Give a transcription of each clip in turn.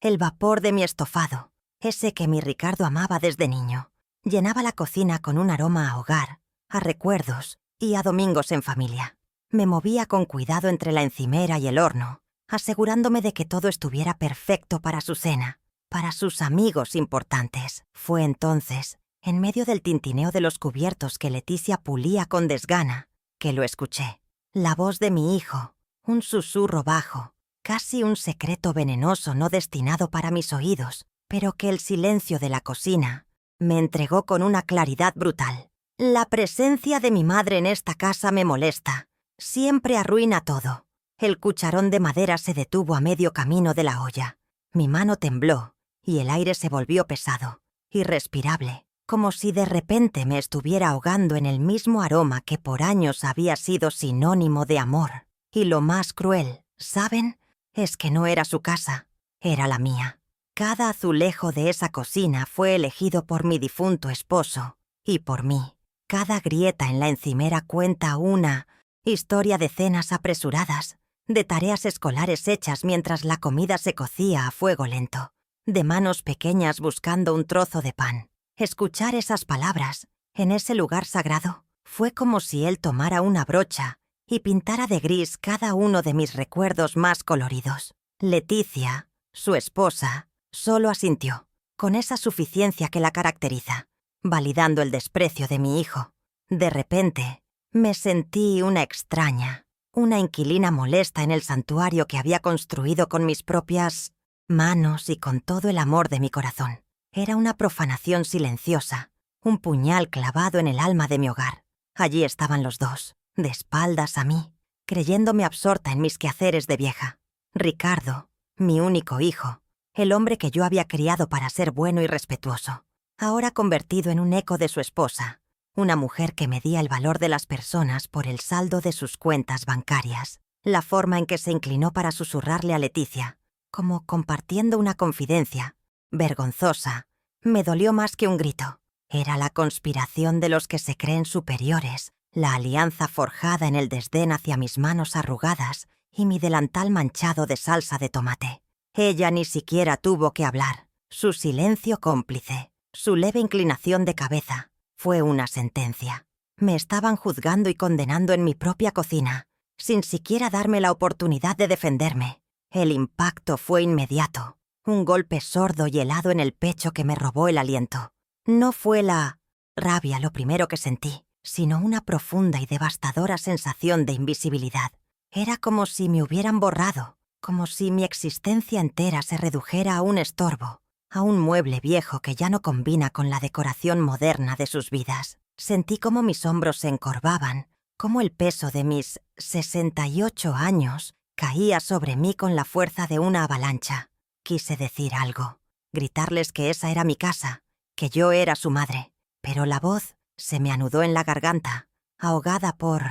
El vapor de mi estofado, ese que mi Ricardo amaba desde niño, llenaba la cocina con un aroma a hogar, a recuerdos y a domingos en familia. Me movía con cuidado entre la encimera y el horno, asegurándome de que todo estuviera perfecto para su cena, para sus amigos importantes. Fue entonces, en medio del tintineo de los cubiertos que Leticia pulía con desgana, que lo escuché. La voz de mi hijo, un susurro bajo, casi un secreto venenoso no destinado para mis oídos, pero que el silencio de la cocina me entregó con una claridad brutal. La presencia de mi madre en esta casa me molesta. Siempre arruina todo. El cucharón de madera se detuvo a medio camino de la olla. Mi mano tembló y el aire se volvió pesado, irrespirable, como si de repente me estuviera ahogando en el mismo aroma que por años había sido sinónimo de amor. Y lo más cruel, ¿saben? Es que no era su casa, era la mía. Cada azulejo de esa cocina fue elegido por mi difunto esposo y por mí. Cada grieta en la encimera cuenta una historia de cenas apresuradas, de tareas escolares hechas mientras la comida se cocía a fuego lento, de manos pequeñas buscando un trozo de pan. Escuchar esas palabras, en ese lugar sagrado, fue como si él tomara una brocha y pintara de gris cada uno de mis recuerdos más coloridos. Leticia, su esposa, solo asintió, con esa suficiencia que la caracteriza, validando el desprecio de mi hijo. De repente, me sentí una extraña, una inquilina molesta en el santuario que había construido con mis propias manos y con todo el amor de mi corazón. Era una profanación silenciosa, un puñal clavado en el alma de mi hogar. Allí estaban los dos, de espaldas a mí, creyéndome absorta en mis quehaceres de vieja. Ricardo, mi único hijo, el hombre que yo había criado para ser bueno y respetuoso, ahora convertido en un eco de su esposa, una mujer que medía el valor de las personas por el saldo de sus cuentas bancarias, la forma en que se inclinó para susurrarle a Leticia, como compartiendo una confidencia, vergonzosa, me dolió más que un grito. Era la conspiración de los que se creen superiores, la alianza forjada en el desdén hacia mis manos arrugadas y mi delantal manchado de salsa de tomate. Ella ni siquiera tuvo que hablar. Su silencio cómplice, su leve inclinación de cabeza, fue una sentencia. Me estaban juzgando y condenando en mi propia cocina, sin siquiera darme la oportunidad de defenderme. El impacto fue inmediato, un golpe sordo y helado en el pecho que me robó el aliento. No fue la rabia lo primero que sentí, sino una profunda y devastadora sensación de invisibilidad. Era como si me hubieran borrado, como si mi existencia entera se redujera a un estorbo, a un mueble viejo que ya no combina con la decoración moderna de sus vidas. Sentí cómo mis hombros se encorvaban, cómo el peso de mis 68 años caía sobre mí con la fuerza de una avalancha. Quise decir algo, gritarles que esa era mi casa, que yo era su madre, pero la voz se me anudó en la garganta, ahogada por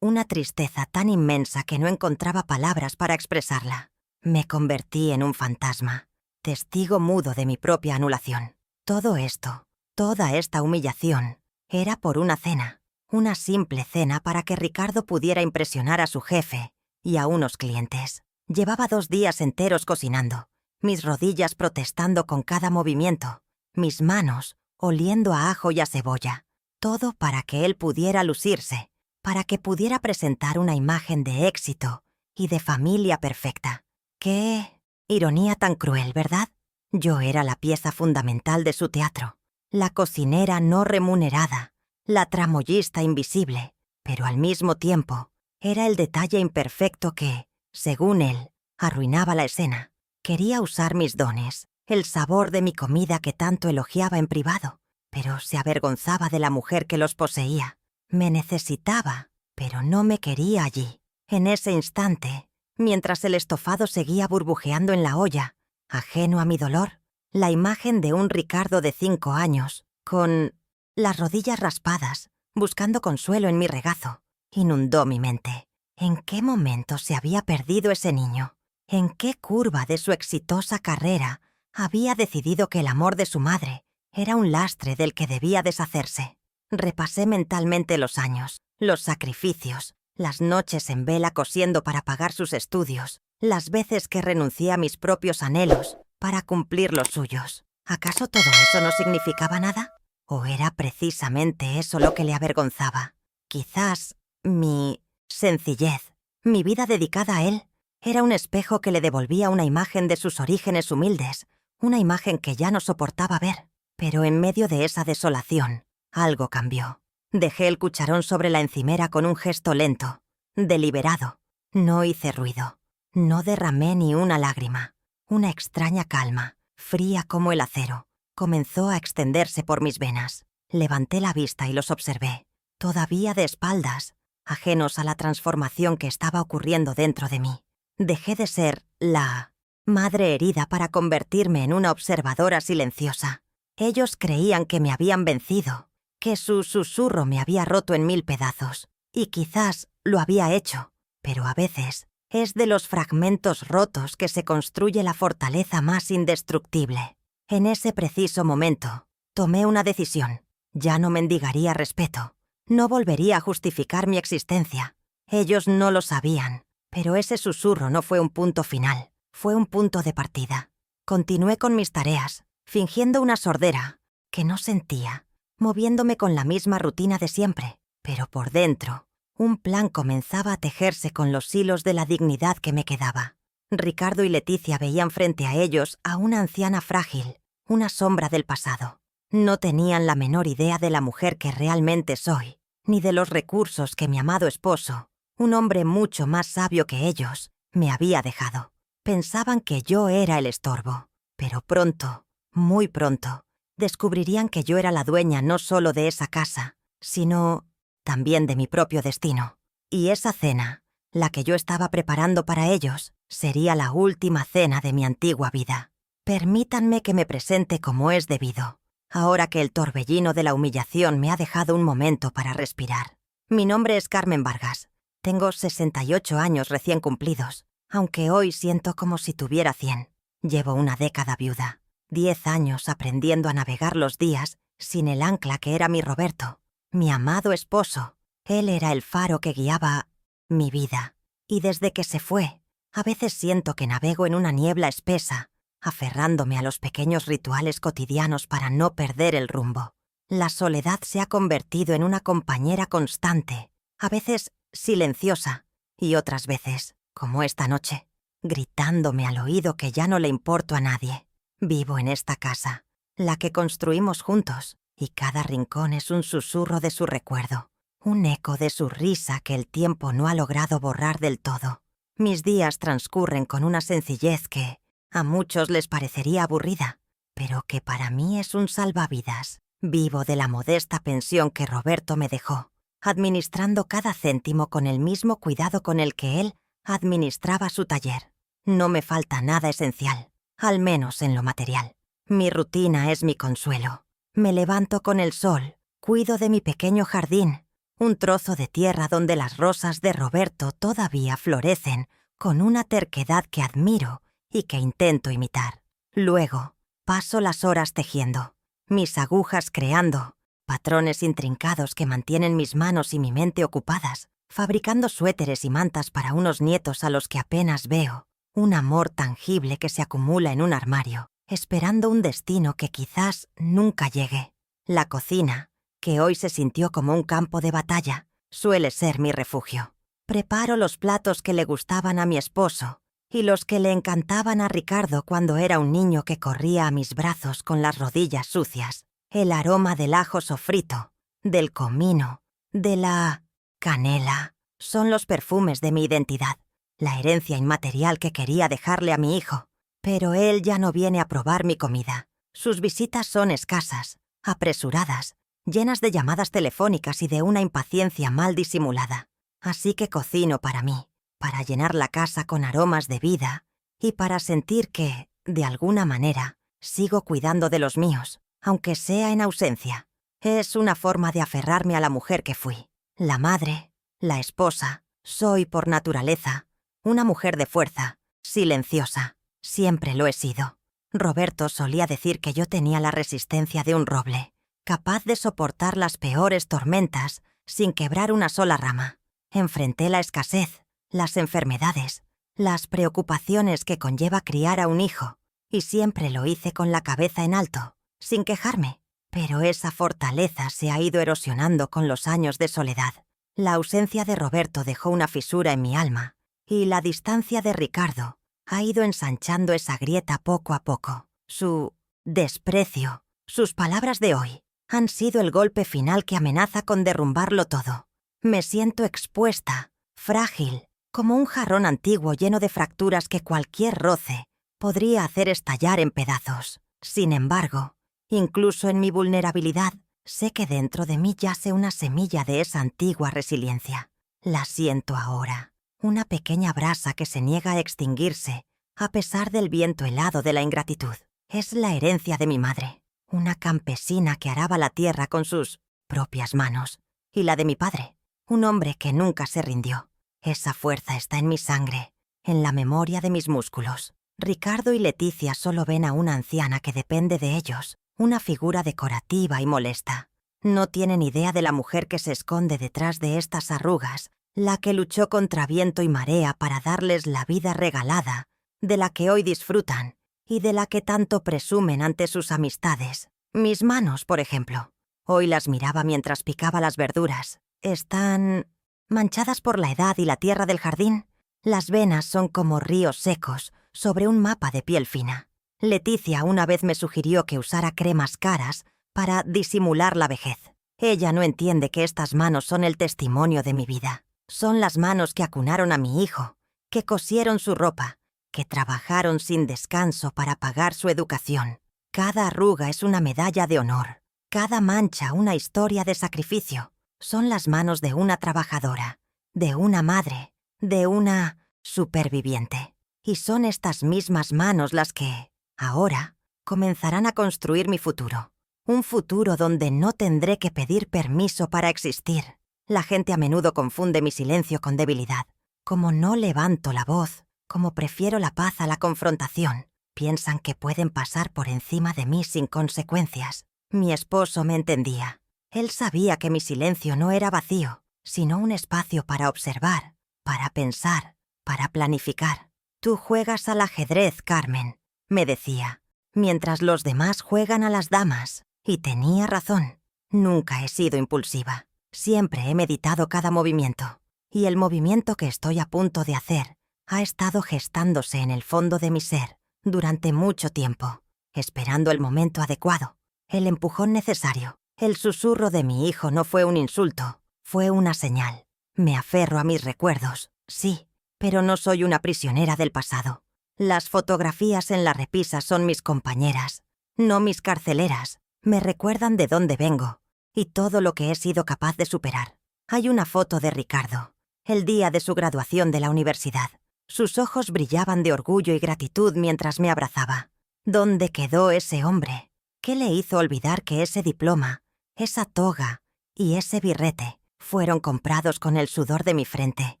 una tristeza tan inmensa que no encontraba palabras para expresarla. Me convertí en un fantasma, testigo mudo de mi propia anulación. Todo esto, toda esta humillación, era por una cena, una simple cena para que Ricardo pudiera impresionar a su jefe y a unos clientes. Llevaba 2 días enteros cocinando, mis rodillas protestando con cada movimiento, mis manos oliendo a ajo y a cebolla, todo para que él pudiera lucirse, para que pudiera presentar una imagen de éxito y de familia perfecta. ¡Qué ironía tan cruel!, ¿verdad? Yo era la pieza fundamental de su teatro, la cocinera no remunerada, la tramoyista invisible, pero al mismo tiempo era el detalle imperfecto que, según él, arruinaba la escena. Quería usar mis dones, el sabor de mi comida que tanto elogiaba en privado, pero se avergonzaba de la mujer que los poseía. Me necesitaba, pero no me quería allí. En ese instante, mientras el estofado seguía burbujeando en la olla, ajeno a mi dolor, la imagen de un Ricardo de 5 años, con las rodillas raspadas, buscando consuelo en mi regazo, inundó mi mente. ¿En qué momento se había perdido ese niño? ¿En qué curva de su exitosa carrera había decidido que el amor de su madre era un lastre del que debía deshacerse? Repasé mentalmente los años, los sacrificios, las noches en vela cosiendo para pagar sus estudios, las veces que renuncié a mis propios anhelos para cumplir los suyos. ¿Acaso todo eso no significaba nada? ¿O era precisamente eso lo que le avergonzaba? Quizás mi sencillez, mi vida dedicada a él, era un espejo que le devolvía una imagen de sus orígenes humildes, una imagen que ya no soportaba ver. Pero en medio de esa desolación, algo cambió. Dejé el cucharón sobre la encimera con un gesto lento, deliberado. No hice ruido. No derramé ni una lágrima. Una extraña calma, fría como el acero, comenzó a extenderse por mis venas. Levanté la vista y los observé, todavía de espaldas, ajenos a la transformación que estaba ocurriendo dentro de mí. Dejé de ser la madre herida para convertirme en una observadora silenciosa. Ellos creían que me habían vencido, que su susurro me había roto en 1000 pedazos, y quizás lo había hecho, pero a veces es de los fragmentos rotos que se construye la fortaleza más indestructible. En ese preciso momento, tomé una decisión. Ya no mendigaría respeto. No volvería a justificar mi existencia. Ellos no lo sabían, pero ese susurro no fue un punto final, fue un punto de partida. Continué con mis tareas, fingiendo una sordera que no sentía, moviéndome con la misma rutina de siempre, pero por dentro, un plan comenzaba a tejerse con los hilos de la dignidad que me quedaba. Ricardo y Leticia veían frente a ellos a una anciana frágil, una sombra del pasado. No tenían la menor idea de la mujer que realmente soy, ni de los recursos que mi amado esposo, un hombre mucho más sabio que ellos, me había dejado. Pensaban que yo era el estorbo, pero pronto, muy pronto, descubrirían que yo era la dueña no solo de esa casa, sino también de mi propio destino. Y esa cena, la que yo estaba preparando para ellos, sería la última cena de mi antigua vida. Permítanme que me presente como es debido, ahora que el torbellino de la humillación me ha dejado un momento para respirar. Mi nombre es Carmen Vargas. Tengo 68 años recién cumplidos, aunque hoy siento como si tuviera 100. Llevo una década viuda, 10 años aprendiendo a navegar los días sin el ancla que era mi Roberto, mi amado esposo. Él era el faro que guiaba mi vida. Y desde que se fue, a veces siento que navego en una niebla espesa, aferrándome a los pequeños rituales cotidianos para no perder el rumbo. La soledad se ha convertido en una compañera constante, a veces silenciosa, y otras veces, como esta noche, gritándome al oído que ya no le importo a nadie. Vivo en esta casa, la que construimos juntos, y cada rincón es un susurro de su recuerdo, un eco de su risa que el tiempo no ha logrado borrar del todo. Mis días transcurren con una sencillez que a muchos les parecería aburrida, pero que para mí es un salvavidas. Vivo de la modesta pensión que Roberto me dejó, administrando cada céntimo con el mismo cuidado con el que él administraba su taller. No me falta nada esencial, al menos en lo material. Mi rutina es mi consuelo. Me levanto con el sol, cuido de mi pequeño jardín, un trozo de tierra donde las rosas de Roberto todavía florecen con una terquedad que admiro y que intento imitar. Luego, paso las horas tejiendo, mis agujas creando, patrones intrincados que mantienen mis manos y mi mente ocupadas, fabricando suéteres y mantas para unos nietos a los que apenas veo, un amor tangible que se acumula en un armario, esperando un destino que quizás nunca llegue. La cocina, que hoy se sintió como un campo de batalla, suele ser mi refugio. Preparo los platos que le gustaban a mi esposo y los que le encantaban a Ricardo cuando era un niño que corría a mis brazos con las rodillas sucias. El aroma del ajo sofrito, del comino, de la canela, son los perfumes de mi identidad, la herencia inmaterial que quería dejarle a mi hijo. Pero él ya no viene a probar mi comida. Sus visitas son escasas, apresuradas, llenas de llamadas telefónicas y de una impaciencia mal disimulada. Así que cocino para mí, para llenar la casa con aromas de vida y para sentir que, de alguna manera, sigo cuidando de los míos, aunque sea en ausencia. Es una forma de aferrarme a la mujer que fui. La madre, la esposa, soy por naturaleza una mujer de fuerza, silenciosa. Siempre lo he sido. Roberto solía decir que yo tenía la resistencia de un roble, capaz de soportar las peores tormentas sin quebrar una sola rama. Enfrenté la escasez, las enfermedades, las preocupaciones que conlleva criar a un hijo, y siempre lo hice con la cabeza en alto, sin quejarme. Pero esa fortaleza se ha ido erosionando con los años de soledad. La ausencia de Roberto dejó una fisura en mi alma, y la distancia de Ricardo ha ido ensanchando esa grieta poco a poco. Su desprecio, sus palabras de hoy, han sido el golpe final que amenaza con derrumbarlo todo. Me siento expuesta, frágil, como un jarrón antiguo lleno de fracturas que cualquier roce podría hacer estallar en pedazos. Sin embargo, incluso en mi vulnerabilidad, sé que dentro de mí yace una semilla de esa antigua resiliencia. La siento ahora, una pequeña brasa que se niega a extinguirse a pesar del viento helado de la ingratitud. Es la herencia de mi madre, una campesina que araba la tierra con sus propias manos, y la de mi padre, un hombre que nunca se rindió. Esa fuerza está en mi sangre, en la memoria de mis músculos. Ricardo y Leticia solo ven a una anciana que depende de ellos, una figura decorativa y molesta. No tienen idea de la mujer que se esconde detrás de estas arrugas, la que luchó contra viento y marea para darles la vida regalada, de la que hoy disfrutan y de la que tanto presumen ante sus amistades. Mis manos, por ejemplo. Hoy las miraba mientras picaba las verduras. Están manchadas por la edad y la tierra del jardín. Las venas son como ríos secos sobre un mapa de piel fina. Leticia una vez me sugirió que usara cremas caras para disimular la vejez. Ella no entiende que estas manos son el testimonio de mi vida. Son las manos que acunaron a mi hijo, que cosieron su ropa, que trabajaron sin descanso para pagar su educación. Cada arruga es una medalla de honor, cada mancha una historia de sacrificio. Son las manos de una trabajadora, de una madre, de una superviviente. Y son estas mismas manos las que, ahora, comenzarán a construir mi futuro. Un futuro donde no tendré que pedir permiso para existir. La gente a menudo confunde mi silencio con debilidad. Como no levanto la voz, como prefiero la paz a la confrontación, piensan que pueden pasar por encima de mí sin consecuencias. Mi esposo me entendía. Él sabía que mi silencio no era vacío, sino un espacio para observar, para pensar, para planificar. Tú juegas al ajedrez, Carmen, me decía, mientras los demás juegan a las damas. Y tenía razón. Nunca he sido impulsiva. Siempre he meditado cada movimiento. Y el movimiento que estoy a punto de hacer ha estado gestándose en el fondo de mi ser durante mucho tiempo, esperando el momento adecuado, el empujón necesario. El susurro de mi hijo no fue un insulto, fue una señal. Me aferro a mis recuerdos, sí, pero no soy una prisionera del pasado. Las fotografías en la repisa son mis compañeras, no mis carceleras. Me recuerdan de dónde vengo y todo lo que he sido capaz de superar. Hay una foto de Ricardo, el día de su graduación de la universidad. Sus ojos brillaban de orgullo y gratitud mientras me abrazaba. ¿Dónde quedó ese hombre? ¿Qué le hizo olvidar que ese diploma, esa toga y ese birrete fueron comprados con el sudor de mi frente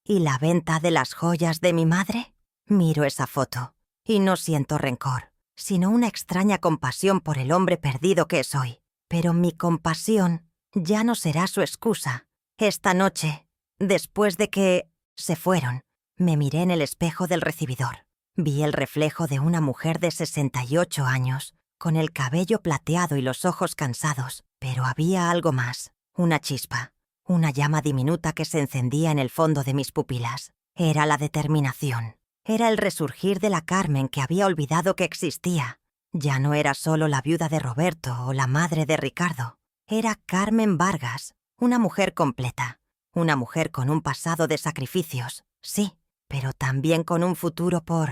y la venta de las joyas de mi madre? Miro esa foto y no siento rencor, sino una extraña compasión por el hombre perdido que soy. Pero mi compasión ya no será su excusa. Esta noche, después de que se fueron, me miré en el espejo del recibidor. Vi el reflejo de una mujer de 68 años, con el cabello plateado y los ojos cansados, pero había algo más, una chispa, una llama diminuta que se encendía en el fondo de mis pupilas. Era la determinación. Era el resurgir de la Carmen que había olvidado que existía. Ya no era solo la viuda de Roberto o la madre de Ricardo. Era Carmen Vargas, una mujer completa. Una mujer con un pasado de sacrificios, sí, pero también con un futuro por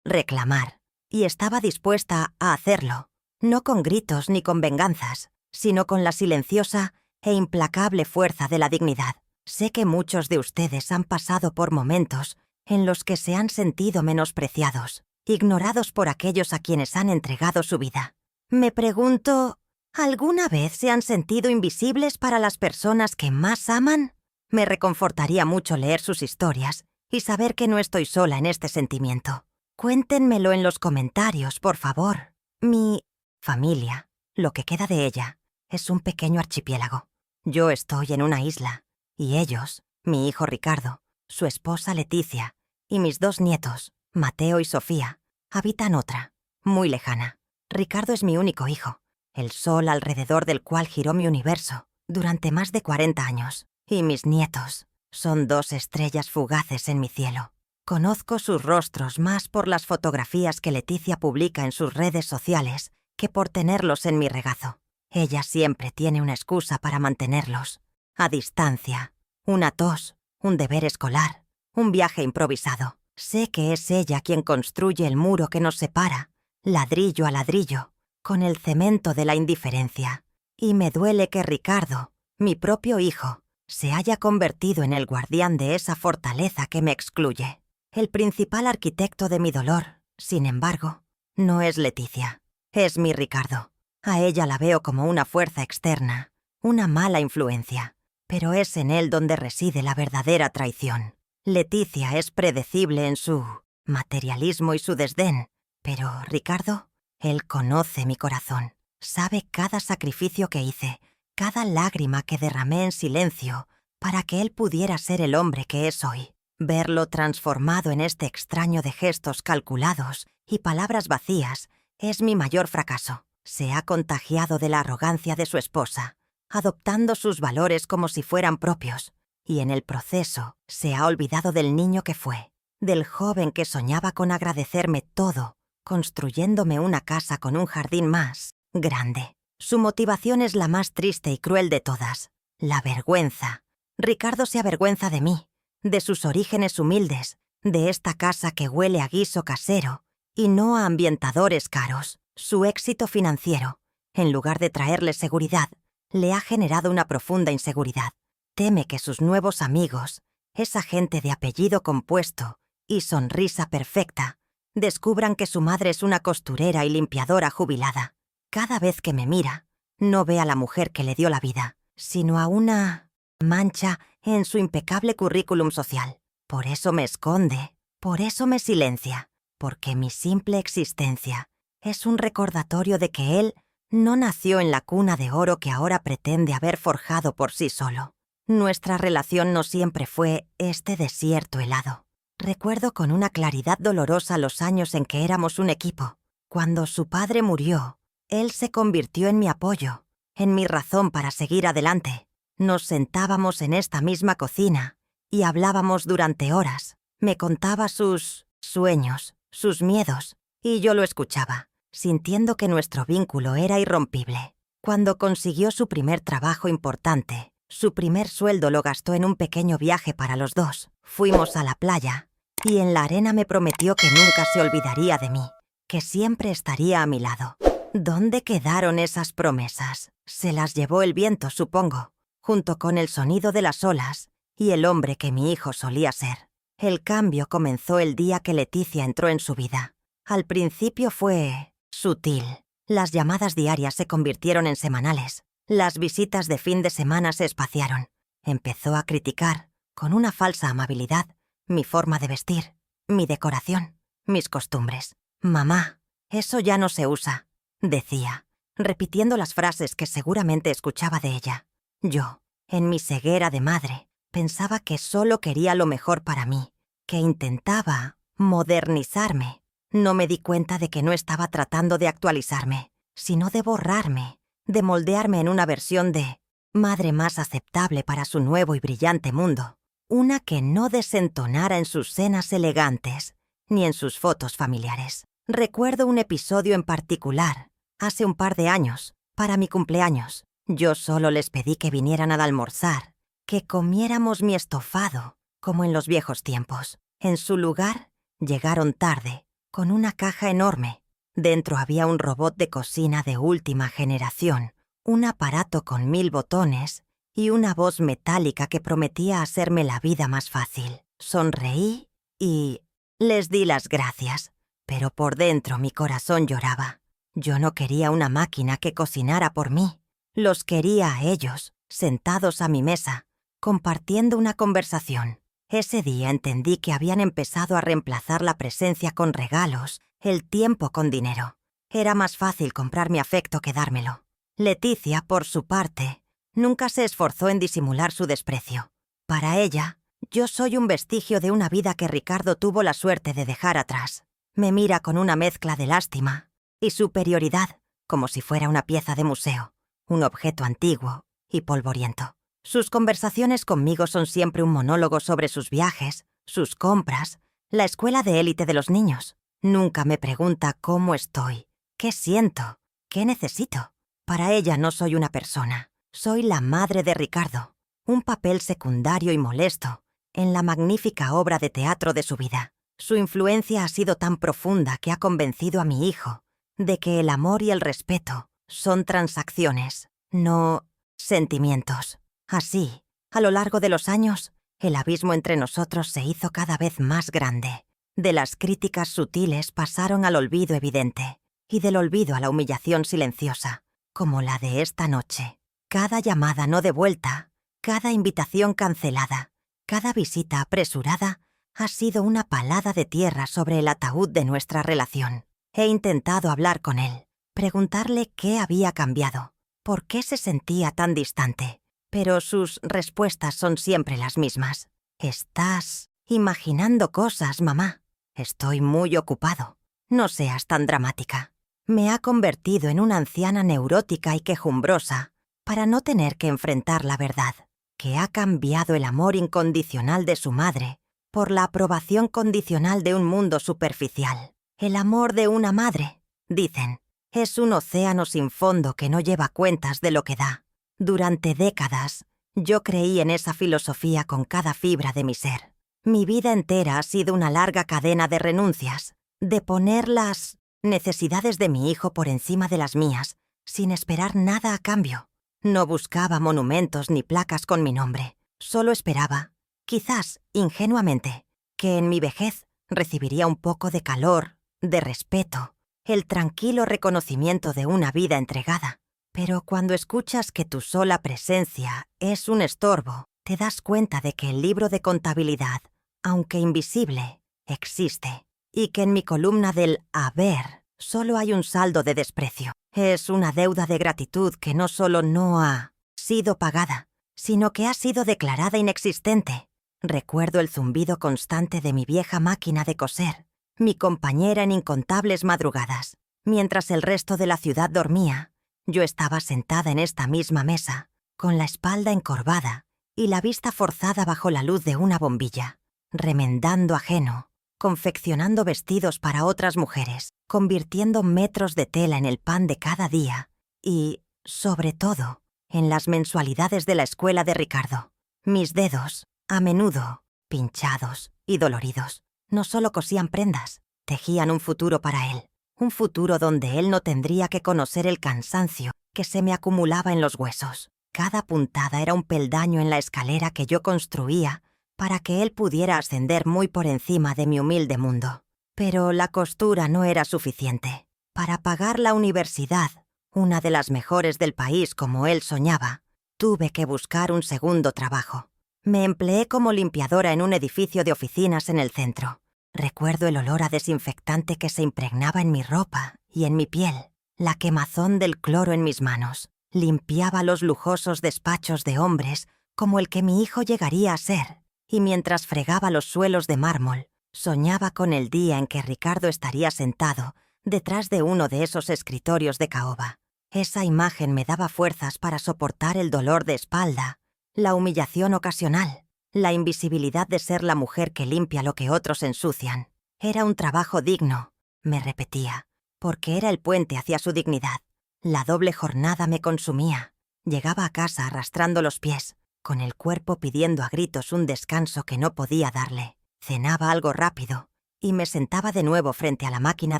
reclamar. Y estaba dispuesta a hacerlo, no con gritos ni con venganzas, sino con la silenciosa e implacable fuerza de la dignidad. Sé que muchos de ustedes han pasado por momentos en los que se han sentido menospreciados, ignorados por aquellos a quienes han entregado su vida. Me pregunto, ¿alguna vez se han sentido invisibles para las personas que más aman? Me reconfortaría mucho leer sus historias y saber que no estoy sola en este sentimiento. Cuéntenmelo en los comentarios, por favor. Mi familia, lo que queda de ella, es un pequeño archipiélago. Yo estoy en una isla, y ellos, mi hijo Ricardo, su esposa Leticia, y mis 2 nietos, Mateo y Sofía, habitan otra. muy lejana. Ricardo es mi único hijo, el sol alrededor del cual giró mi universo durante más de 40 años. Y mis nietos son 2 estrellas fugaces en mi cielo. Conozco sus rostros más por las fotografías que Leticia publica en sus redes sociales que por tenerlos en mi regazo. Ella siempre tiene una excusa para mantenerlos a distancia. Una tos, un deber escolar, un viaje improvisado. Sé que es ella quien construye el muro que nos separa, ladrillo a ladrillo, con el cemento de la indiferencia. Y me duele que Ricardo, mi propio hijo, se haya convertido en el guardián de esa fortaleza que me excluye. El principal arquitecto de mi dolor, sin embargo, no es Leticia, es mi Ricardo. A ella la veo como una fuerza externa, una mala influencia, pero es en él donde reside la verdadera traición. Leticia es predecible en su materialismo y su desdén, pero Ricardo, él conoce mi corazón, sabe cada sacrificio que hice, cada lágrima que derramé en silencio para que él pudiera ser el hombre que es hoy. Verlo transformado en este extraño de gestos calculados y palabras vacías es mi mayor fracaso. Se ha contagiado de la arrogancia de su esposa, adoptando sus valores como si fueran propios, y en el proceso se ha olvidado del niño que fue, del joven que soñaba con agradecerme todo, construyéndome una casa con un jardín más grande. Su motivación es la más triste y cruel de todas, la vergüenza. Ricardo se avergüenza de mí, de sus orígenes humildes, de esta casa que huele a guiso casero y no a ambientadores caros. Su éxito financiero, en lugar de traerle seguridad, le ha generado una profunda inseguridad. Teme que sus nuevos amigos, esa gente de apellido compuesto y sonrisa perfecta, descubran que su madre es una costurera y limpiadora jubilada. Cada vez que me mira, no ve a la mujer que le dio la vida, sino a una mancha en su impecable currículum social. Por eso me esconde, por eso me silencia, porque mi simple existencia es un recordatorio de que él no nació en la cuna de oro que ahora pretende haber forjado por sí solo. Nuestra relación no siempre fue este desierto helado. Recuerdo con una claridad dolorosa los años en que éramos un equipo. Cuando su padre murió, él se convirtió en mi apoyo, en mi razón para seguir adelante. Nos sentábamos en esta misma cocina y hablábamos durante horas. Me contaba sus sueños, sus miedos, y yo lo escuchaba, sintiendo que nuestro vínculo era irrompible. Cuando consiguió su primer trabajo importante, su primer sueldo lo gastó en un pequeño viaje para los dos. Fuimos a la playa, y en la arena me prometió que nunca se olvidaría de mí, que siempre estaría a mi lado. ¿Dónde quedaron esas promesas? Se las llevó el viento, supongo, junto con el sonido de las olas y el hombre que mi hijo solía ser. El cambio comenzó el día que Leticia entró en su vida. Al principio fue sutil. Las llamadas diarias se convirtieron en semanales. Las visitas de fin de semana se espaciaron. Empezó a criticar, con una falsa amabilidad, mi forma de vestir, mi decoración, mis costumbres. «Mamá, eso ya no se usa», decía, repitiendo las frases que seguramente escuchaba de ella. Yo, en mi ceguera de madre, pensaba que solo quería lo mejor para mí, que intentaba modernizarme. No me di cuenta de que no estaba tratando de actualizarme, sino de borrarme, de moldearme en una versión de madre más aceptable para su nuevo y brillante mundo, una que no desentonara en sus cenas elegantes ni en sus fotos familiares. Recuerdo un episodio en particular, hace un par de años, para mi cumpleaños. Yo solo les pedí que vinieran al almorzar, que comiéramos mi estofado, como en los viejos tiempos. En su lugar, llegaron tarde, con una caja enorme. Dentro había un robot de cocina de última generación, un aparato con 1000 botones y una voz metálica que prometía hacerme la vida más fácil. Sonreí y les di las gracias, pero por dentro mi corazón lloraba. Yo no quería una máquina que cocinara por mí. Los quería a ellos, sentados a mi mesa, compartiendo una conversación. Ese día entendí que habían empezado a reemplazar la presencia con regalos, el tiempo con dinero. Era más fácil comprar mi afecto que dármelo. Leticia, por su parte, nunca se esforzó en disimular su desprecio. Para ella, yo soy un vestigio de una vida que Ricardo tuvo la suerte de dejar atrás. Me mira con una mezcla de lástima y superioridad, como si fuera una pieza de museo, un objeto antiguo y polvoriento. Sus conversaciones conmigo son siempre un monólogo sobre sus viajes, sus compras, la escuela de élite de los niños. Nunca me pregunta cómo estoy, qué siento, qué necesito. Para ella no soy una persona, soy la madre de Ricardo, un papel secundario y molesto en la magnífica obra de teatro de su vida. Su influencia ha sido tan profunda que ha convencido a mi hijo de que el amor y el respeto son transacciones, no sentimientos. Así, a lo largo de los años, el abismo entre nosotros se hizo cada vez más grande. De las críticas sutiles pasaron al olvido evidente, y del olvido a la humillación silenciosa, como la de esta noche. Cada llamada no devuelta, cada invitación cancelada, cada visita apresurada ha sido una palada de tierra sobre el ataúd de nuestra relación. He intentado hablar con él, preguntarle qué había cambiado, por qué se sentía tan distante, pero sus respuestas son siempre las mismas. Estás imaginando cosas, mamá. Estoy muy ocupado. No seas tan dramática. Me ha convertido en una anciana neurótica y quejumbrosa para no tener que enfrentar la verdad, que ha cambiado el amor incondicional de su madre por la aprobación condicional de un mundo superficial. El amor de una madre, dicen, es un océano sin fondo que no lleva cuentas de lo que da. Durante décadas, yo creí en esa filosofía con cada fibra de mi ser. Mi vida entera ha sido una larga cadena de renuncias, de poner las necesidades de mi hijo por encima de las mías, sin esperar nada a cambio. No buscaba monumentos ni placas con mi nombre. Solo esperaba, quizás ingenuamente, que en mi vejez recibiría un poco de calor, de respeto, el tranquilo reconocimiento de una vida entregada. Pero cuando escuchas que tu sola presencia es un estorbo, te das cuenta de que el libro de contabilidad, aunque invisible, existe, y que en mi columna del haber solo hay un saldo de desprecio. Es una deuda de gratitud que no solo no ha sido pagada, sino que ha sido declarada inexistente. Recuerdo el zumbido constante de mi vieja máquina de coser, mi compañera en incontables madrugadas. Mientras el resto de la ciudad dormía, yo estaba sentada en esta misma mesa, con la espalda encorvada y la vista forzada bajo la luz de una bombilla, remendando ajeno, confeccionando vestidos para otras mujeres, convirtiendo metros de tela en el pan de cada día y, sobre todo, en las mensualidades de la escuela de Ricardo. Mis dedos, a menudo, pinchados y doloridos, no solo cosían prendas, tejían un futuro para él. Un futuro donde él no tendría que conocer el cansancio que se me acumulaba en los huesos. Cada puntada era un peldaño en la escalera que yo construía para que él pudiera ascender muy por encima de mi humilde mundo. Pero la costura no era suficiente. Para pagar la universidad, una de las mejores del país como él soñaba, tuve que buscar un segundo trabajo. Me empleé como limpiadora en un edificio de oficinas en el centro. Recuerdo el olor a desinfectante que se impregnaba en mi ropa y en mi piel, la quemazón del cloro en mis manos. Limpiaba los lujosos despachos de hombres como el que mi hijo llegaría a ser, y mientras fregaba los suelos de mármol, soñaba con el día en que Ricardo estaría sentado detrás de uno de esos escritorios de caoba. Esa imagen me daba fuerzas para soportar el dolor de espalda, la humillación ocasional, la invisibilidad de ser la mujer que limpia lo que otros ensucian. Era un trabajo digno, me repetía, porque era el puente hacia su dignidad. La doble jornada me consumía. Llegaba a casa arrastrando los pies, con el cuerpo pidiendo a gritos un descanso que no podía darle. Cenaba algo rápido y me sentaba de nuevo frente a la máquina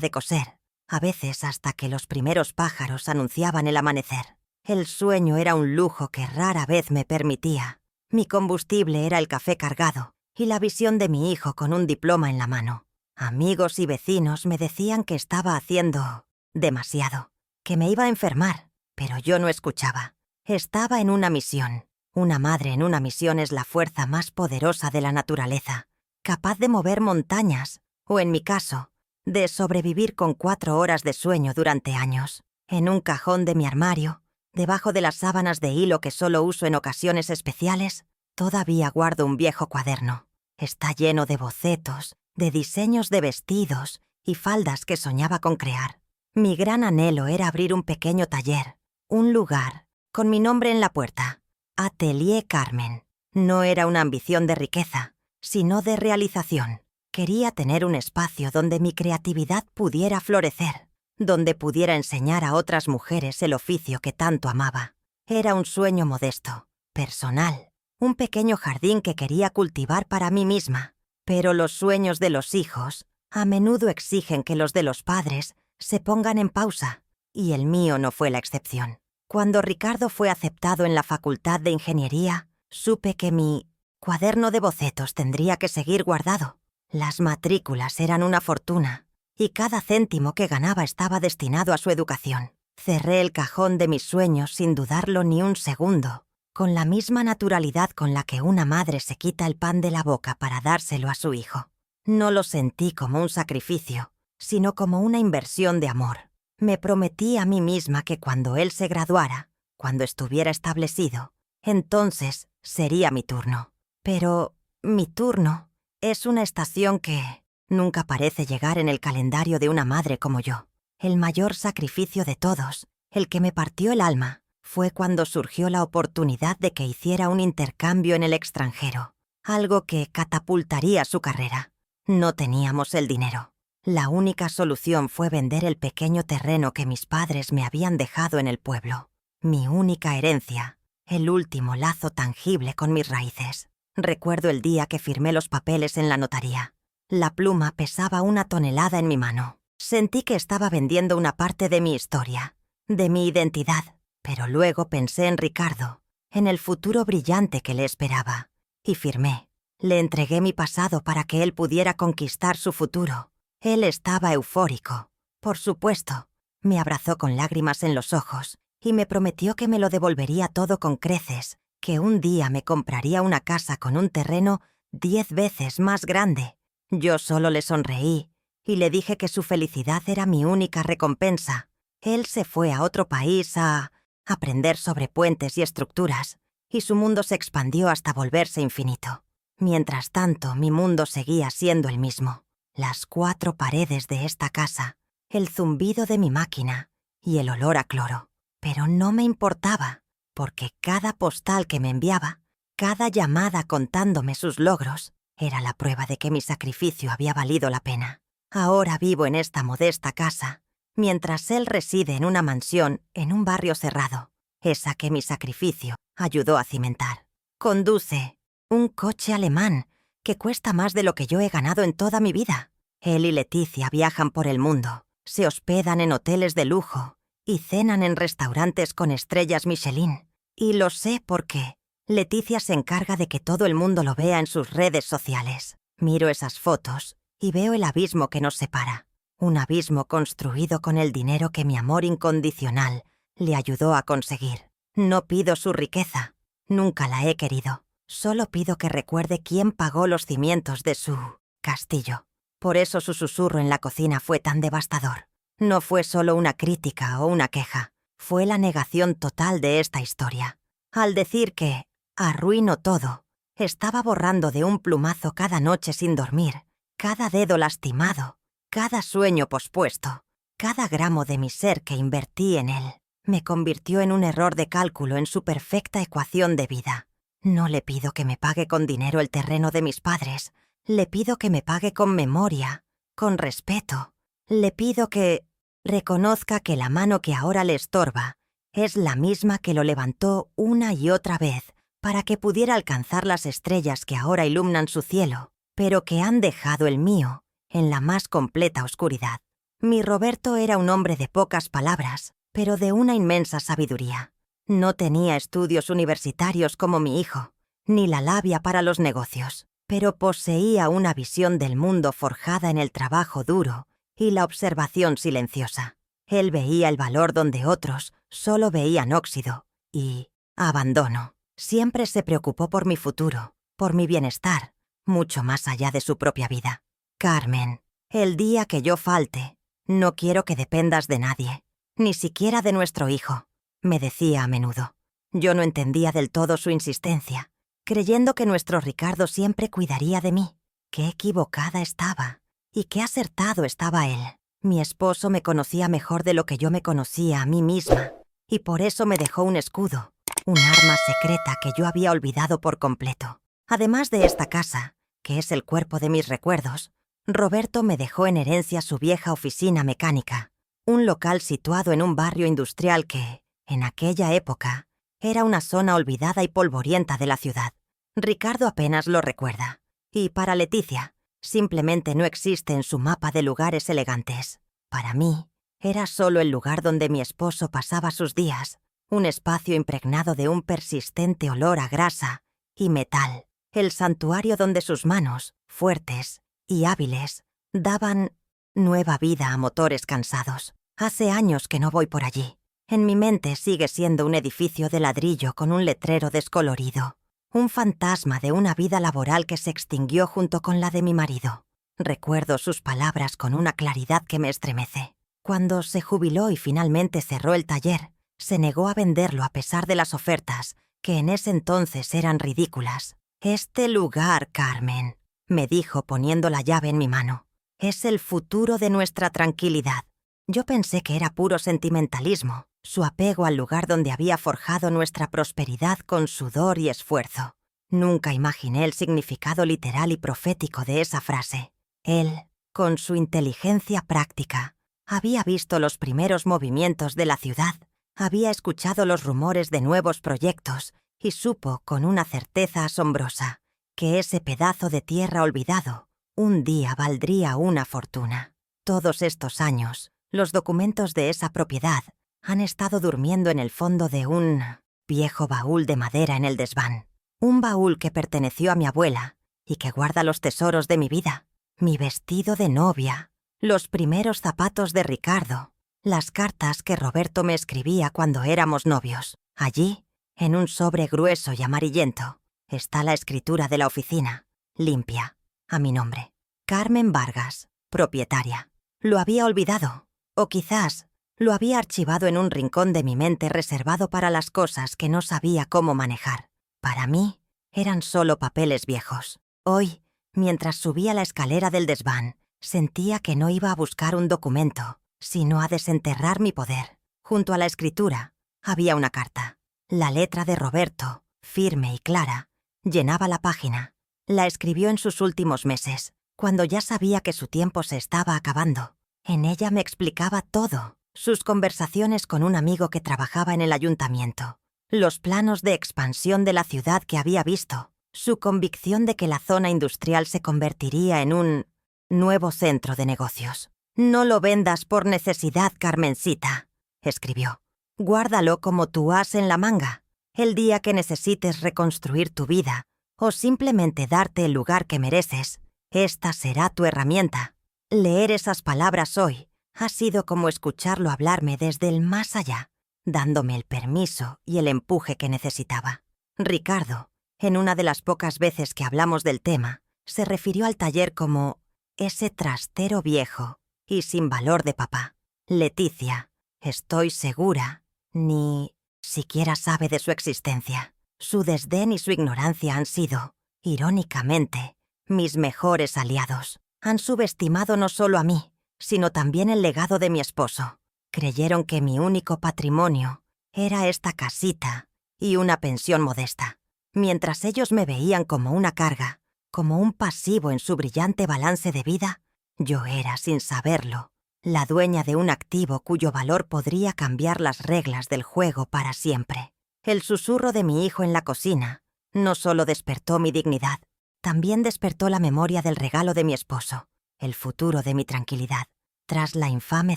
de coser, a veces hasta que los primeros pájaros anunciaban el amanecer. El sueño era un lujo que rara vez me permitía. Mi combustible era el café cargado y la visión de mi hijo con un diploma en la mano. Amigos y vecinos me decían que estaba haciendo demasiado, que me iba a enfermar, pero yo no escuchaba. Estaba en una misión. Una madre en una misión es la fuerza más poderosa de la naturaleza, capaz de mover montañas, o en mi caso, de sobrevivir con 4 horas de sueño durante años. En un cajón de mi armario, debajo de las sábanas de hilo que solo uso en ocasiones especiales, todavía guardo un viejo cuaderno. Está lleno de bocetos, de diseños de vestidos y faldas que soñaba con crear. Mi gran anhelo era abrir un pequeño taller, un lugar, con mi nombre en la puerta. Atelier Carmen. No era una ambición de riqueza, sino de realización. Quería tener un espacio donde mi creatividad pudiera florecer, donde pudiera enseñar a otras mujeres el oficio que tanto amaba. Era un sueño modesto, personal, un pequeño jardín que quería cultivar para mí misma. Pero los sueños de los hijos a menudo exigen que los de los padres se pongan en pausa, y el mío no fue la excepción. Cuando Ricardo fue aceptado en la Facultad de Ingeniería, supe que mi cuaderno de bocetos tendría que seguir guardado. Las matrículas eran una fortuna, y cada céntimo que ganaba estaba destinado a su educación. Cerré el cajón de mis sueños sin dudarlo ni un segundo, con la misma naturalidad con la que una madre se quita el pan de la boca para dárselo a su hijo. No lo sentí como un sacrificio, sino como una inversión de amor. Me prometí a mí misma que cuando él se graduara, cuando estuviera establecido, entonces sería mi turno. Pero mi turno es una estación que nunca parece llegar en el calendario de una madre como yo. El mayor sacrificio de todos, el que me partió el alma, fue cuando surgió la oportunidad de que hiciera un intercambio en el extranjero, algo que catapultaría su carrera. No teníamos el dinero. La única solución fue vender el pequeño terreno que mis padres me habían dejado en el pueblo. Mi única herencia, el último lazo tangible con mis raíces. Recuerdo el día que firmé los papeles en la notaría. La pluma pesaba 1 tonelada en mi mano. Sentí que estaba vendiendo una parte de mi historia, de mi identidad. Pero luego pensé en Ricardo, en el futuro brillante que le esperaba, y firmé. Le entregué mi pasado para que él pudiera conquistar su futuro. Él estaba eufórico. Por supuesto, me abrazó con lágrimas en los ojos y me prometió que me lo devolvería todo con creces, que un día me compraría una casa con un terreno 10 veces más grande. Yo solo le sonreí y le dije que su felicidad era mi única recompensa. Él se fue a otro país a aprender sobre puentes y estructuras, y su mundo se expandió hasta volverse infinito. Mientras tanto, mi mundo seguía siendo el mismo. Las 4 paredes de esta casa, el zumbido de mi máquina y el olor a cloro. Pero no me importaba, porque cada postal que me enviaba, cada llamada contándome sus logros, era la prueba de que mi sacrificio había valido la pena. Ahora vivo en esta modesta casa, mientras él reside en una mansión en un barrio cerrado, esa que mi sacrificio ayudó a cimentar. Conduce un coche alemán que cuesta más de lo que yo he ganado en toda mi vida. Él y Leticia viajan por el mundo, se hospedan en hoteles de lujo y cenan en restaurantes con estrellas Michelin. Y lo sé porque Leticia se encarga de que todo el mundo lo vea en sus redes sociales. Miro esas fotos y veo el abismo que nos separa. Un abismo construido con el dinero que mi amor incondicional le ayudó a conseguir. No pido su riqueza, nunca la he querido. Solo pido que recuerde quién pagó los cimientos de su castillo. Por eso su susurro en la cocina fue tan devastador. No fue solo una crítica o una queja, fue la negación total de esta historia. Al decir que arruino todo, estaba borrando de un plumazo cada noche sin dormir, cada dedo lastimado, cada sueño pospuesto, cada gramo de mi ser que invertí en él. Me convirtió en un error de cálculo en su perfecta ecuación de vida. No le pido que me pague con dinero el terreno de mis padres. Le pido que me pague con memoria, con respeto. Le pido que reconozca que la mano que ahora le estorba es la misma que lo levantó una y otra vez para que pudiera alcanzar las estrellas que ahora iluminan su cielo, pero que han dejado el mío en la más completa oscuridad. Mi Roberto era un hombre de pocas palabras, pero de una inmensa sabiduría. No tenía estudios universitarios como mi hijo, ni la labia para los negocios, pero poseía una visión del mundo forjada en el trabajo duro y la observación silenciosa. Él veía el valor donde otros solo veían óxido y abandono. Siempre se preocupó por mi futuro, por mi bienestar, mucho más allá de su propia vida. Carmen, el día que yo falte, no quiero que dependas de nadie, ni siquiera de nuestro hijo, me decía a menudo. Yo no entendía del todo su insistencia, creyendo que nuestro Ricardo siempre cuidaría de mí. Qué equivocada estaba, y qué acertado estaba él. Mi esposo me conocía mejor de lo que yo me conocía a mí misma, y por eso me dejó un escudo, un arma secreta que yo había olvidado por completo. Además de esta casa, que es el cuerpo de mis recuerdos, Roberto me dejó en herencia su vieja oficina mecánica, un local situado en un barrio industrial que, en aquella época, era una zona olvidada y polvorienta de la ciudad. Ricardo apenas lo recuerda. Y para Leticia, simplemente no existe en su mapa de lugares elegantes. Para mí, era solo el lugar donde mi esposo pasaba sus días, un espacio impregnado de un persistente olor a grasa y metal, el santuario donde sus manos, fuertes y hábiles, daban nueva vida a motores cansados. Hace años que no voy por allí. En mi mente sigue siendo un edificio de ladrillo con un letrero descolorido. Un fantasma de una vida laboral que se extinguió junto con la de mi marido. Recuerdo sus palabras con una claridad que me estremece. Cuando se jubiló y finalmente cerró el taller, se negó a venderlo a pesar de las ofertas, que en ese entonces eran ridículas. «Este lugar, Carmen», me dijo poniendo la llave en mi mano, «es el futuro de nuestra tranquilidad». Yo pensé que era puro sentimentalismo, su apego al lugar donde había forjado nuestra prosperidad con sudor y esfuerzo. Nunca imaginé el significado literal y profético de esa frase. Él, con su inteligencia práctica, había visto los primeros movimientos de la ciudad, había escuchado los rumores de nuevos proyectos y supo con una certeza asombrosa que ese pedazo de tierra olvidado un día valdría una fortuna. Todos estos años, los documentos de esa propiedad han estado durmiendo en el fondo de un viejo baúl de madera en el desván. Un baúl que perteneció a mi abuela y que guarda los tesoros de mi vida. Mi vestido de novia, los primeros zapatos de Ricardo, las cartas que Roberto me escribía cuando éramos novios. Allí, en un sobre grueso y amarillento, está la escritura de la oficina, limpia, a mi nombre. Carmen Vargas, propietaria. Lo había olvidado, o quizás lo había archivado en un rincón de mi mente reservado para las cosas que no sabía cómo manejar. Para mí, eran solo papeles viejos. Hoy, mientras subía la escalera del desván, sentía que no iba a buscar un documento, sino a desenterrar mi poder. Junto a la escritura, había una carta. La letra de Roberto, firme y clara, llenaba la página. La escribió en sus últimos meses, cuando ya sabía que su tiempo se estaba acabando. En ella me explicaba todo. Sus conversaciones con un amigo que trabajaba en el ayuntamiento, los planos de expansión de la ciudad que había visto, su convicción de que la zona industrial se convertiría en un nuevo centro de negocios. «No lo vendas por necesidad, Carmencita», escribió. «Guárdalo como tu as en la manga. El día que necesites reconstruir tu vida o simplemente darte el lugar que mereces, esta será tu herramienta». Leer esas palabras hoy ha sido como escucharlo hablarme desde el más allá, dándome el permiso y el empuje que necesitaba. Ricardo, en una de las pocas veces que hablamos del tema, se refirió al taller como ese trastero viejo y sin valor de papá. Leticia, estoy segura, ni siquiera sabe de su existencia. Su desdén y su ignorancia han sido, irónicamente, mis mejores aliados. Han subestimado no solo a mí, sino también el legado de mi esposo. Creyeron que mi único patrimonio era esta casita y una pensión modesta. Mientras ellos me veían como una carga, como un pasivo en su brillante balance de vida, yo era, sin saberlo, la dueña de un activo cuyo valor podría cambiar las reglas del juego para siempre. El susurro de mi hijo en la cocina no solo despertó mi dignidad, también despertó la memoria del regalo de mi esposo, el futuro de mi tranquilidad. Tras la infame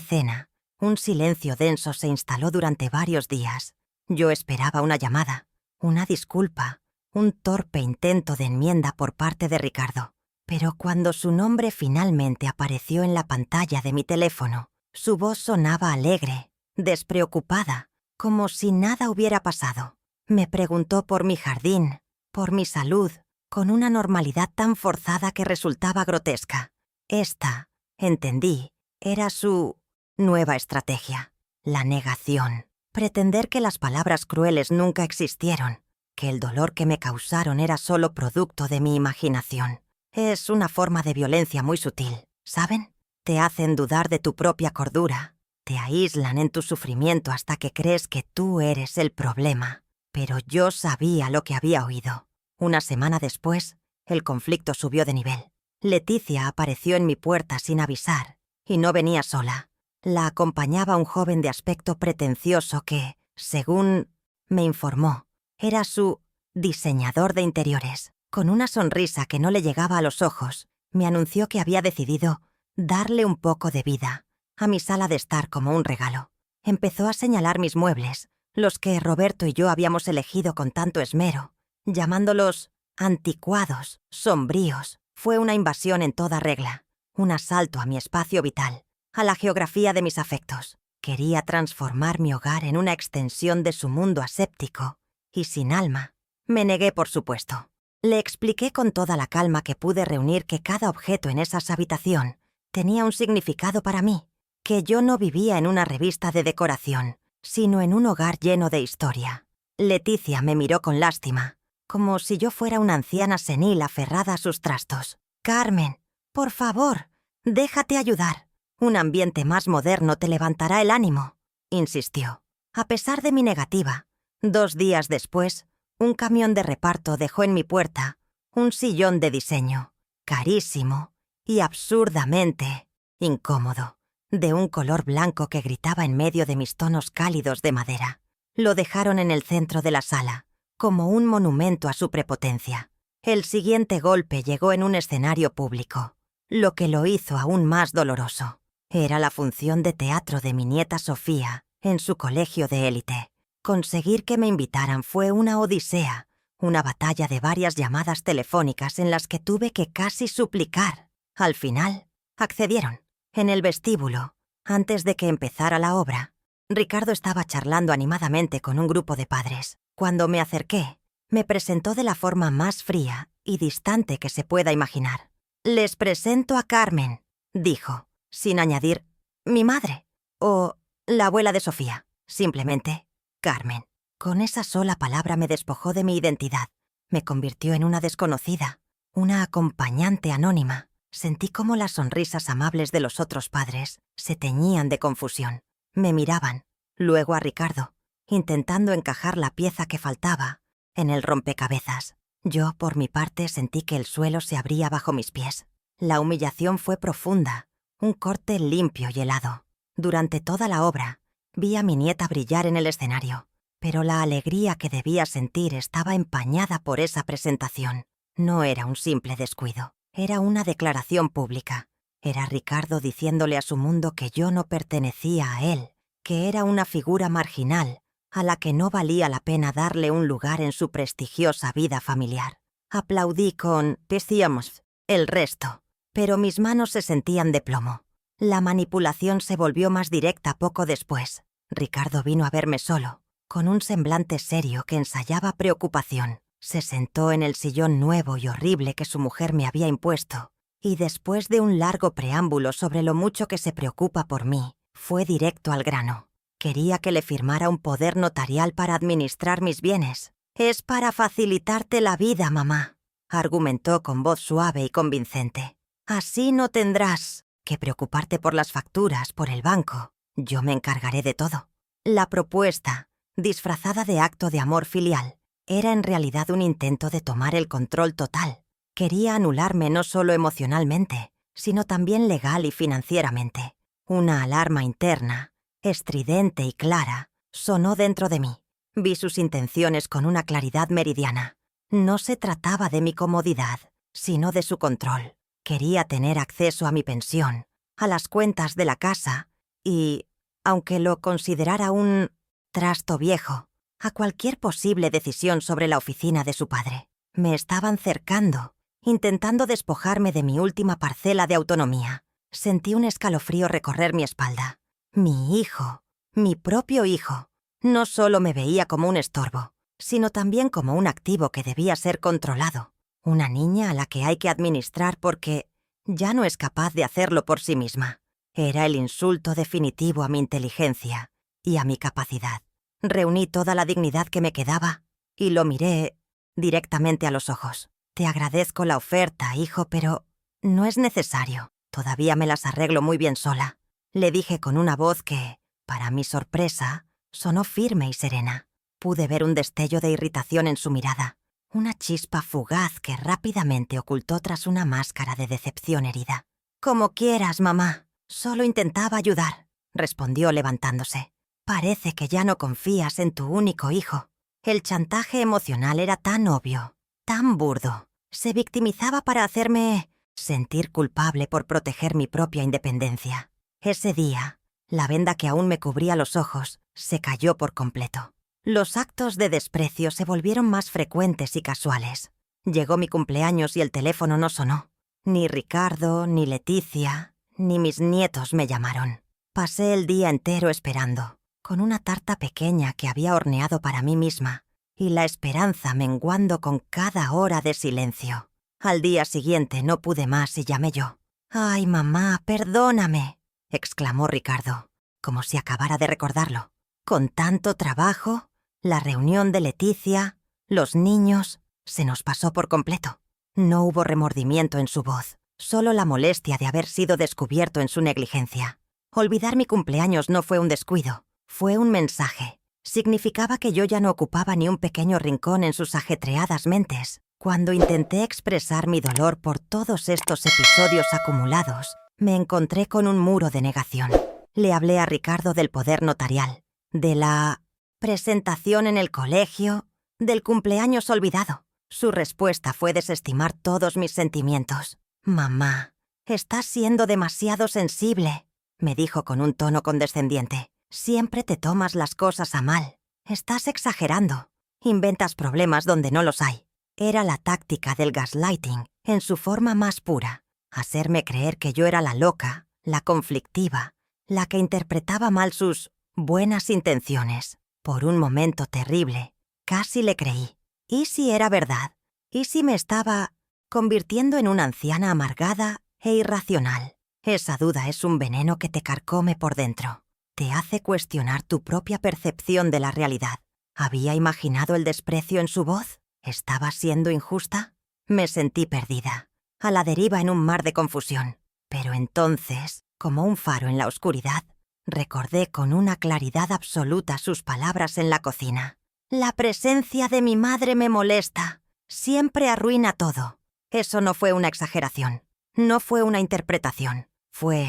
cena, un silencio denso se instaló durante varios días. Yo esperaba una llamada, una disculpa, un torpe intento de enmienda por parte de Ricardo. Pero cuando su nombre finalmente apareció en la pantalla de mi teléfono, su voz sonaba alegre, despreocupada, como si nada hubiera pasado. Me preguntó por mi jardín, por mi salud, con una normalidad tan forzada que resultaba grotesca. Esta, entendí, era su nueva estrategia, la negación. Pretender que las palabras crueles nunca existieron, que el dolor que me causaron era solo producto de mi imaginación. Es una forma de violencia muy sutil, ¿saben? te hacen dudar de tu propia cordura, te aíslan en tu sufrimiento hasta que crees que tú eres el problema. Pero yo sabía lo que había oído. Una semana después, el conflicto subió de nivel. Leticia apareció en mi puerta sin avisar, y no venía sola. La acompañaba un joven de aspecto pretencioso que, según me informó, era su diseñador de interiores. Con una sonrisa que no le llegaba a los ojos, me anunció que había decidido darle un poco de vida a mi sala de estar como un regalo. Empezó a señalar mis muebles, los que Roberto y yo habíamos elegido con tanto esmero, llamándolos anticuados, sombríos. Fue una invasión en toda regla, un asalto a mi espacio vital, a la geografía de mis afectos. Quería transformar mi hogar en una extensión de su mundo aséptico y sin alma. Me negué, por supuesto. Le expliqué con toda la calma que pude reunir que cada objeto en esa habitación tenía un significado para mí, que yo no vivía en una revista de decoración, sino en un hogar lleno de historia. Leticia me miró con lástima, como si yo fuera una anciana senil aferrada a sus trastos. «Carmen, por favor, déjate ayudar. Un ambiente más moderno te levantará el ánimo», insistió. A pesar de mi negativa, 2 días después, un camión de reparto dejó en mi puerta un sillón de diseño, carísimo y absurdamente incómodo, de un color blanco que gritaba en medio de mis tonos cálidos de madera. Lo dejaron en el centro de la sala, como un monumento a su prepotencia. El siguiente golpe llegó en un escenario público, lo que lo hizo aún más doloroso. Era la función de teatro de mi nieta Sofía en su colegio de élite. Conseguir que me invitaran fue una odisea, una batalla de varias llamadas telefónicas en las que tuve que casi suplicar. Al final, accedieron. En el vestíbulo, antes de que empezara la obra, Ricardo estaba charlando animadamente con un grupo de padres. Cuando me acerqué, me presentó de la forma más fría y distante que se pueda imaginar. «Les presento a Carmen», dijo, sin añadir «mi madre» o «la abuela de Sofía», simplemente «Carmen». Con esa sola palabra me despojó de mi identidad. Me convirtió en una desconocida, una acompañante anónima. Sentí cómo las sonrisas amables de los otros padres se teñían de confusión. Me miraban, luego a Ricardo, intentando encajar la pieza que faltaba en el rompecabezas. Yo, por mi parte, sentí que el suelo se abría bajo mis pies. La humillación fue profunda, un corte limpio y helado. Durante toda la obra, vi a mi nieta brillar en el escenario, pero la alegría que debía sentir estaba empañada por esa presentación. No era un simple descuido, era una declaración pública. Era Ricardo diciéndole a su mundo que yo no pertenecía a él, que era una figura marginal, a la que no valía la pena darle un lugar en su prestigiosa vida familiar. Aplaudí con «Decíamos» el resto, pero mis manos se sentían de plomo. La manipulación se volvió más directa poco después. Ricardo vino a verme solo, con un semblante serio que ensayaba preocupación. Se sentó en el sillón nuevo y horrible que su mujer me había impuesto, y después de un largo preámbulo sobre lo mucho que se preocupa por mí, fue directo al grano. Quería que le firmara un poder notarial para administrar mis bienes. «Es para facilitarte la vida, mamá», argumentó con voz suave y convincente. «Así no tendrás que preocuparte por las facturas, por el banco. Yo me encargaré de todo». La propuesta, disfrazada de acto de amor filial, era en realidad un intento de tomar el control total. Quería anularme no solo emocionalmente, sino también legal y financieramente. Una alarma interna, estridente y clara, sonó dentro de mí. Vi sus intenciones con una claridad meridiana. No se trataba de mi comodidad, sino de su control. Quería tener acceso a mi pensión, a las cuentas de la casa y, aunque lo considerara un trasto viejo, a cualquier posible decisión sobre la oficina de su padre. Me estaban cercando, intentando despojarme de mi última parcela de autonomía. Sentí un escalofrío recorrer mi espalda. Mi hijo, mi propio hijo, no solo me veía como un estorbo, sino también como un activo que debía ser controlado. Una niña a la que hay que administrar porque ya no es capaz de hacerlo por sí misma. Era el insulto definitivo a mi inteligencia y a mi capacidad. Reuní toda la dignidad que me quedaba y lo miré directamente a los ojos. «Te agradezco la oferta, hijo, pero no es necesario». Todavía me las arreglo muy bien sola, le dije con una voz que, para mi sorpresa, sonó firme y serena. Pude ver un destello de irritación en su mirada, una chispa fugaz que rápidamente ocultó tras una máscara de decepción herida. «Como quieras, mamá. Solo intentaba ayudar», respondió levantándose. «Parece que ya no confías en tu único hijo». El chantaje emocional era tan obvio, tan burdo. Se victimizaba para hacerme sentir culpable por proteger mi propia independencia. Ese día, la venda que aún me cubría los ojos se cayó por completo. Los actos de desprecio se volvieron más frecuentes y casuales. Llegó mi cumpleaños y el teléfono no sonó. Ni Ricardo, ni Leticia, ni mis nietos me llamaron. Pasé el día entero esperando, con una tarta pequeña que había horneado para mí misma, y la esperanza menguando con cada hora de silencio. Al día siguiente no pude más y llamé yo. «Ay, mamá, perdóname», exclamó Ricardo, como si acabara de recordarlo. Con tanto trabajo, la reunión de Leticia, los niños, se nos pasó por completo. No hubo remordimiento en su voz, solo la molestia de haber sido descubierto en su negligencia. Olvidar mi cumpleaños no fue un descuido, fue un mensaje. Significaba que yo ya no ocupaba ni un pequeño rincón en sus ajetreadas mentes. Cuando intenté expresar mi dolor por todos estos episodios acumulados, me encontré con un muro de negación. Le hablé a Ricardo del poder notarial, de la presentación en el colegio, del cumpleaños olvidado. Su respuesta fue desestimar todos mis sentimientos. «Mamá, estás siendo demasiado sensible», me dijo con un tono condescendiente. «Siempre te tomas las cosas a mal. Estás exagerando. Inventas problemas donde no los hay». Era la táctica del gaslighting en su forma más pura. Hacerme creer que yo era la loca, la conflictiva, la que interpretaba mal sus buenas intenciones. Por un momento terrible, casi le creí. ¿Y si era verdad? ¿Y si me estaba convirtiendo en una anciana amargada e irracional? Esa duda es un veneno que te carcome por dentro. Te hace cuestionar tu propia percepción de la realidad. ¿Había imaginado el desprecio en su voz? ¿Estaba siendo injusta? Me sentí perdida, a la deriva en un mar de confusión. Pero entonces, como un faro en la oscuridad, recordé con una claridad absoluta sus palabras en la cocina. «La presencia de mi madre me molesta. Siempre arruina todo». Eso no fue una exageración. No fue una interpretación. Fue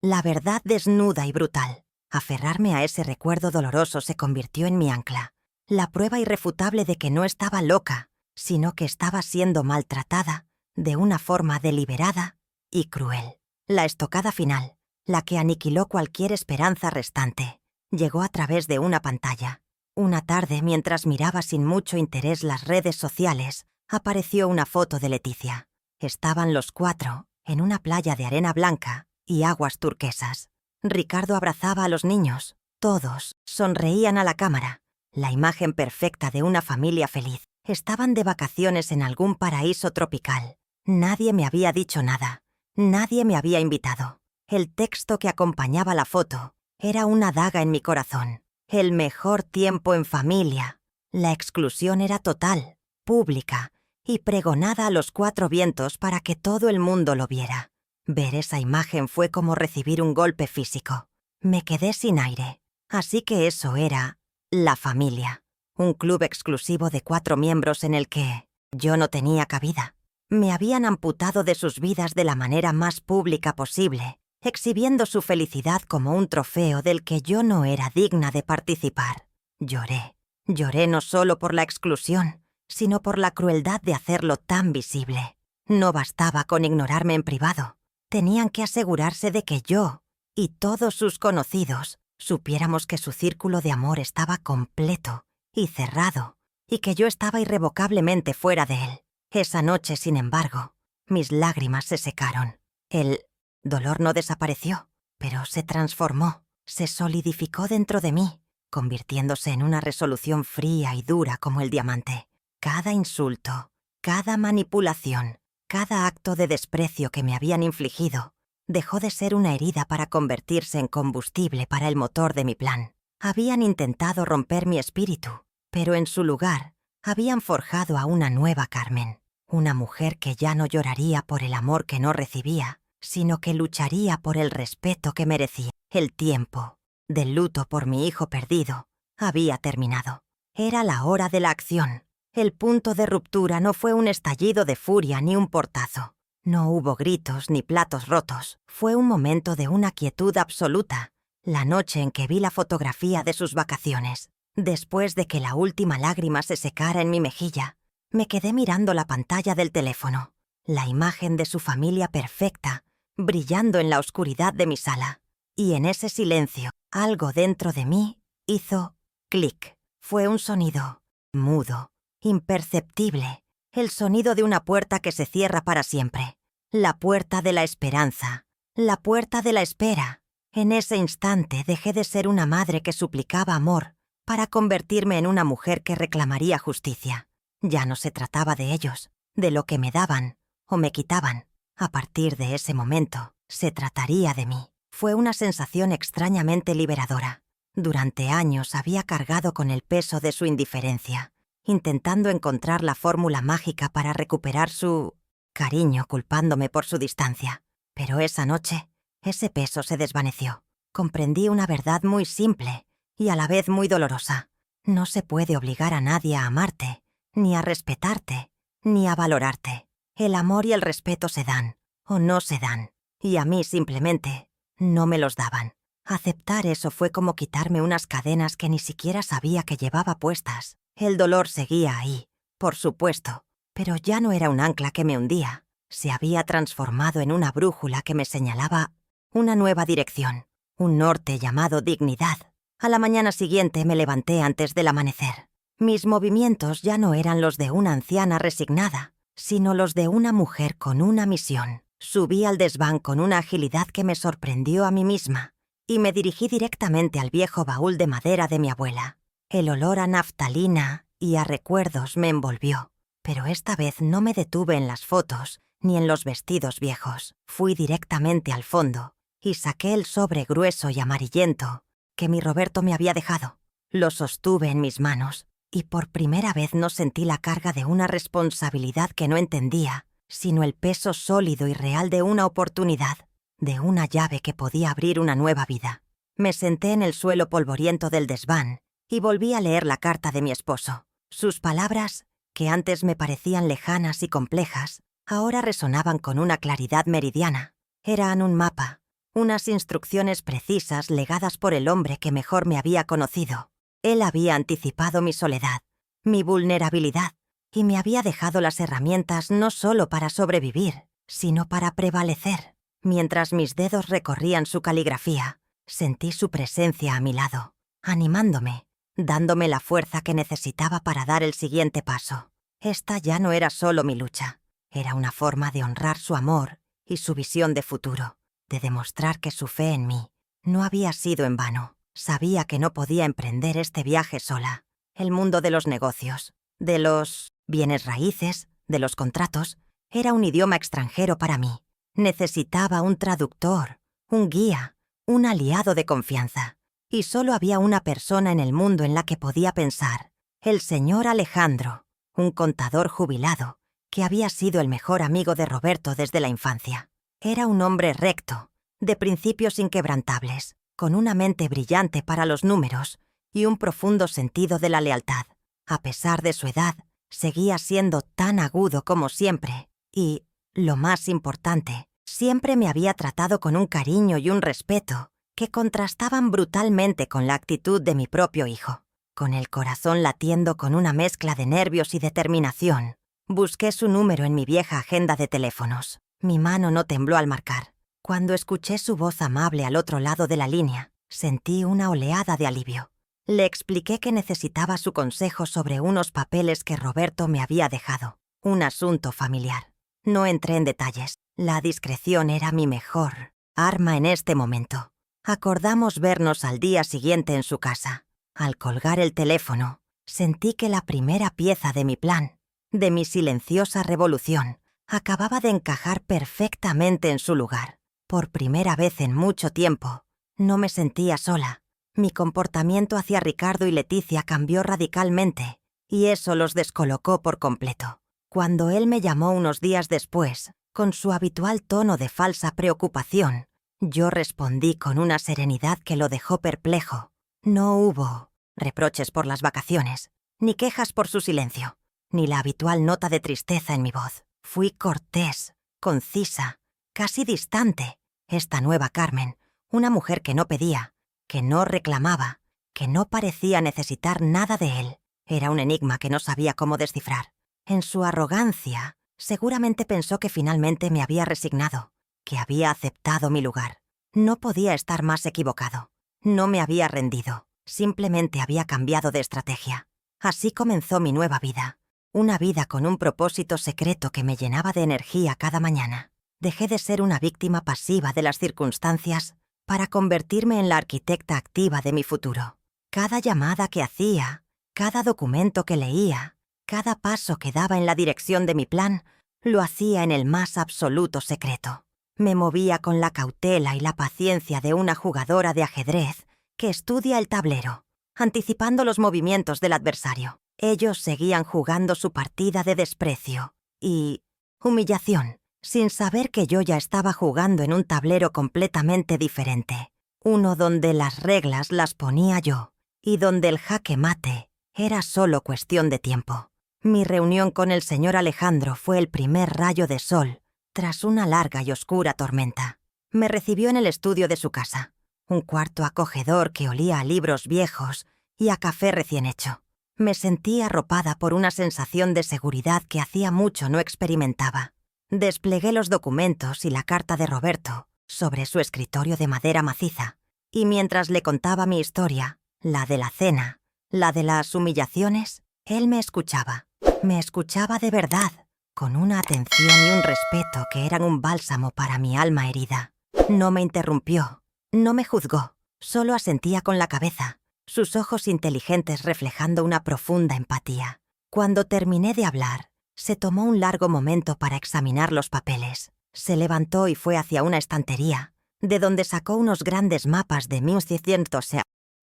la verdad desnuda y brutal. Aferrarme a ese recuerdo doloroso se convirtió en mi ancla. La prueba irrefutable de que no estaba loca, sino que estaba siendo maltratada de una forma deliberada y cruel. La estocada final, la que aniquiló cualquier esperanza restante, llegó a través de una pantalla. Una tarde, mientras miraba sin mucho interés las redes sociales, apareció una foto de Leticia. Estaban los 4 en una playa de arena blanca y aguas turquesas. Ricardo abrazaba a los niños. Todos sonreían a la cámara. La imagen perfecta de una familia feliz. Estaban de vacaciones en algún paraíso tropical. Nadie me había dicho nada. Nadie me había invitado. El texto que acompañaba la foto era una daga en mi corazón. El mejor tiempo en familia. La exclusión era total, pública y pregonada a los 4 vientos para que todo el mundo lo viera. Ver esa imagen fue como recibir un golpe físico. Me quedé sin aire. Así que eso era la familia. Un club exclusivo de 4 miembros en el que yo no tenía cabida. Me habían amputado de sus vidas de la manera más pública posible, exhibiendo su felicidad como un trofeo del que yo no era digna de participar. Lloré. Lloré no solo por la exclusión, sino por la crueldad de hacerlo tan visible. No bastaba con ignorarme en privado. Tenían que asegurarse de que yo y todos sus conocidos supiéramos que su círculo de amor estaba completo y cerrado, y que yo estaba irrevocablemente fuera de él. Esa noche, sin embargo, mis lágrimas se secaron. El dolor no desapareció, pero se transformó, se solidificó dentro de mí, convirtiéndose en una resolución fría y dura como el diamante. Cada insulto, cada manipulación, cada acto de desprecio que me habían infligido, dejó de ser una herida para convertirse en combustible para el motor de mi plan. Habían intentado romper mi espíritu, pero en su lugar habían forjado a una nueva Carmen, una mujer que ya no lloraría por el amor que no recibía, sino que lucharía por el respeto que merecía. El tiempo del luto por mi hijo perdido había terminado. Era la hora de la acción. El punto de ruptura no fue un estallido de furia ni un portazo. No hubo gritos ni platos rotos. Fue un momento de una quietud absoluta. La noche en que vi la fotografía de sus vacaciones. Después de que la última lágrima se secara en mi mejilla, me quedé mirando la pantalla del teléfono. La imagen de su familia perfecta, brillando en la oscuridad de mi sala. Y en ese silencio, algo dentro de mí hizo clic. Fue un sonido mudo, imperceptible, el sonido de una puerta que se cierra para siempre. La puerta de la esperanza, la puerta de la espera. En ese instante dejé de ser una madre que suplicaba amor para convertirme en una mujer que reclamaría justicia. Ya no se trataba de ellos, de lo que me daban o me quitaban. A partir de ese momento, se trataría de mí. Fue una sensación extrañamente liberadora. Durante años había cargado con el peso de su indiferencia, intentando encontrar la fórmula mágica para recuperar su cariño, culpándome por su distancia. Pero esa noche, ese peso se desvaneció. Comprendí una verdad muy simple y a la vez muy dolorosa. No se puede obligar a nadie a amarte, ni a respetarte, ni a valorarte. El amor y el respeto se dan, o no se dan, y a mí simplemente no me los daban. Aceptar eso fue como quitarme unas cadenas que ni siquiera sabía que llevaba puestas. El dolor seguía ahí, por supuesto, pero ya no era un ancla que me hundía. Se había transformado en una brújula que me señalaba una nueva dirección, un norte llamado dignidad. A la mañana siguiente me levanté antes del amanecer. Mis movimientos ya no eran los de una anciana resignada, sino los de una mujer con una misión. Subí al desván con una agilidad que me sorprendió a mí misma y me dirigí directamente al viejo baúl de madera de mi abuela. El olor a naftalina y a recuerdos me envolvió, pero esta vez no me detuve en las fotos ni en los vestidos viejos. Fui directamente al fondo y saqué el sobre grueso y amarillento que mi Roberto me había dejado. Lo sostuve en mis manos y por primera vez no sentí la carga de una responsabilidad que no entendía, sino el peso sólido y real de una oportunidad, de una llave que podía abrir una nueva vida. Me senté en el suelo polvoriento del desván y volví a leer la carta de mi esposo. Sus palabras, que antes me parecían lejanas y complejas, ahora resonaban con una claridad meridiana. Eran un mapa, unas instrucciones precisas legadas por el hombre que mejor me había conocido. Él había anticipado mi soledad, mi vulnerabilidad, y me había dejado las herramientas no solo para sobrevivir, sino para prevalecer. Mientras mis dedos recorrían su caligrafía, sentí su presencia a mi lado, animándome, dándome la fuerza que necesitaba para dar el siguiente paso. Esta ya no era solo mi lucha, era una forma de honrar su amor y su visión de futuro, de demostrar que su fe en mí no había sido en vano. Sabía que no podía emprender este viaje sola. El mundo de los negocios, de los bienes raíces, de los contratos, era un idioma extranjero para mí. Necesitaba un traductor, un guía, un aliado de confianza. Y solo había una persona en el mundo en la que podía pensar: el señor Alejandro, un contador jubilado, que había sido el mejor amigo de Roberto desde la infancia. Era un hombre recto, de principios inquebrantables, con una mente brillante para los números y un profundo sentido de la lealtad. A pesar de su edad, seguía siendo tan agudo como siempre y, lo más importante, siempre me había tratado con un cariño y un respeto que contrastaban brutalmente con la actitud de mi propio hijo. Con el corazón latiendo con una mezcla de nervios y determinación, busqué su número en mi vieja agenda de teléfonos. Mi mano no tembló al marcar. Cuando escuché su voz amable al otro lado de la línea, sentí una oleada de alivio. Le expliqué que necesitaba su consejo sobre unos papeles que Roberto me había dejado, un asunto familiar. No entré en detalles. La discreción era mi mejor arma en este momento. Acordamos vernos al día siguiente en su casa. Al colgar el teléfono, sentí que la primera pieza de mi plan, de mi silenciosa revolución, acababa de encajar perfectamente en su lugar. Por primera vez en mucho tiempo, no me sentía sola. Mi comportamiento hacia Ricardo y Leticia cambió radicalmente, y eso los descolocó por completo. Cuando él me llamó unos días después, Con su habitual tono de falsa preocupación, yo respondí con una serenidad que lo dejó perplejo. No hubo reproches por las vacaciones, ni quejas por su silencio, ni la habitual nota de tristeza en mi voz. Fui cortés, concisa, casi distante. Esta nueva Carmen, una mujer que no pedía, que no reclamaba, que no parecía necesitar nada de él, era un enigma que no sabía cómo descifrar. En su arrogancia, seguramente pensó que finalmente me había resignado, que había aceptado mi lugar. No podía estar más equivocado. No me había rendido, simplemente había cambiado de estrategia. Así comenzó mi nueva vida. Una vida con un propósito secreto que me llenaba de energía cada mañana. Dejé de ser una víctima pasiva de las circunstancias para convertirme en la arquitecta activa de mi futuro. Cada llamada que hacía, cada documento que leía, cada paso que daba en la dirección de mi plan, lo hacía en el más absoluto secreto. Me movía con la cautela y la paciencia de una jugadora de ajedrez que estudia el tablero, anticipando los movimientos del adversario. Ellos seguían jugando su partida de desprecio y humillación, sin saber que yo ya estaba jugando en un tablero completamente diferente, uno donde las reglas las ponía yo y donde el jaque mate era solo cuestión de tiempo. Mi reunión con el señor Alejandro fue el primer rayo de sol tras una larga y oscura tormenta. Me recibió en el estudio de su casa, un cuarto acogedor que olía a libros viejos y a café recién hecho. Me sentí arropada por una sensación de seguridad que hacía mucho no experimentaba. Desplegué los documentos y la carta de Roberto sobre su escritorio de madera maciza, y mientras le contaba mi historia, la de la cena, la de las humillaciones, él me escuchaba. Me escuchaba de verdad, con una atención y un respeto que eran un bálsamo para mi alma herida. No me interrumpió, no me juzgó, solo asentía con la cabeza, sus ojos inteligentes reflejando una profunda empatía. Cuando terminé de hablar, se tomó un largo momento para examinar los papeles. Se levantó y fue hacia una estantería, de donde sacó unos grandes mapas de 1600,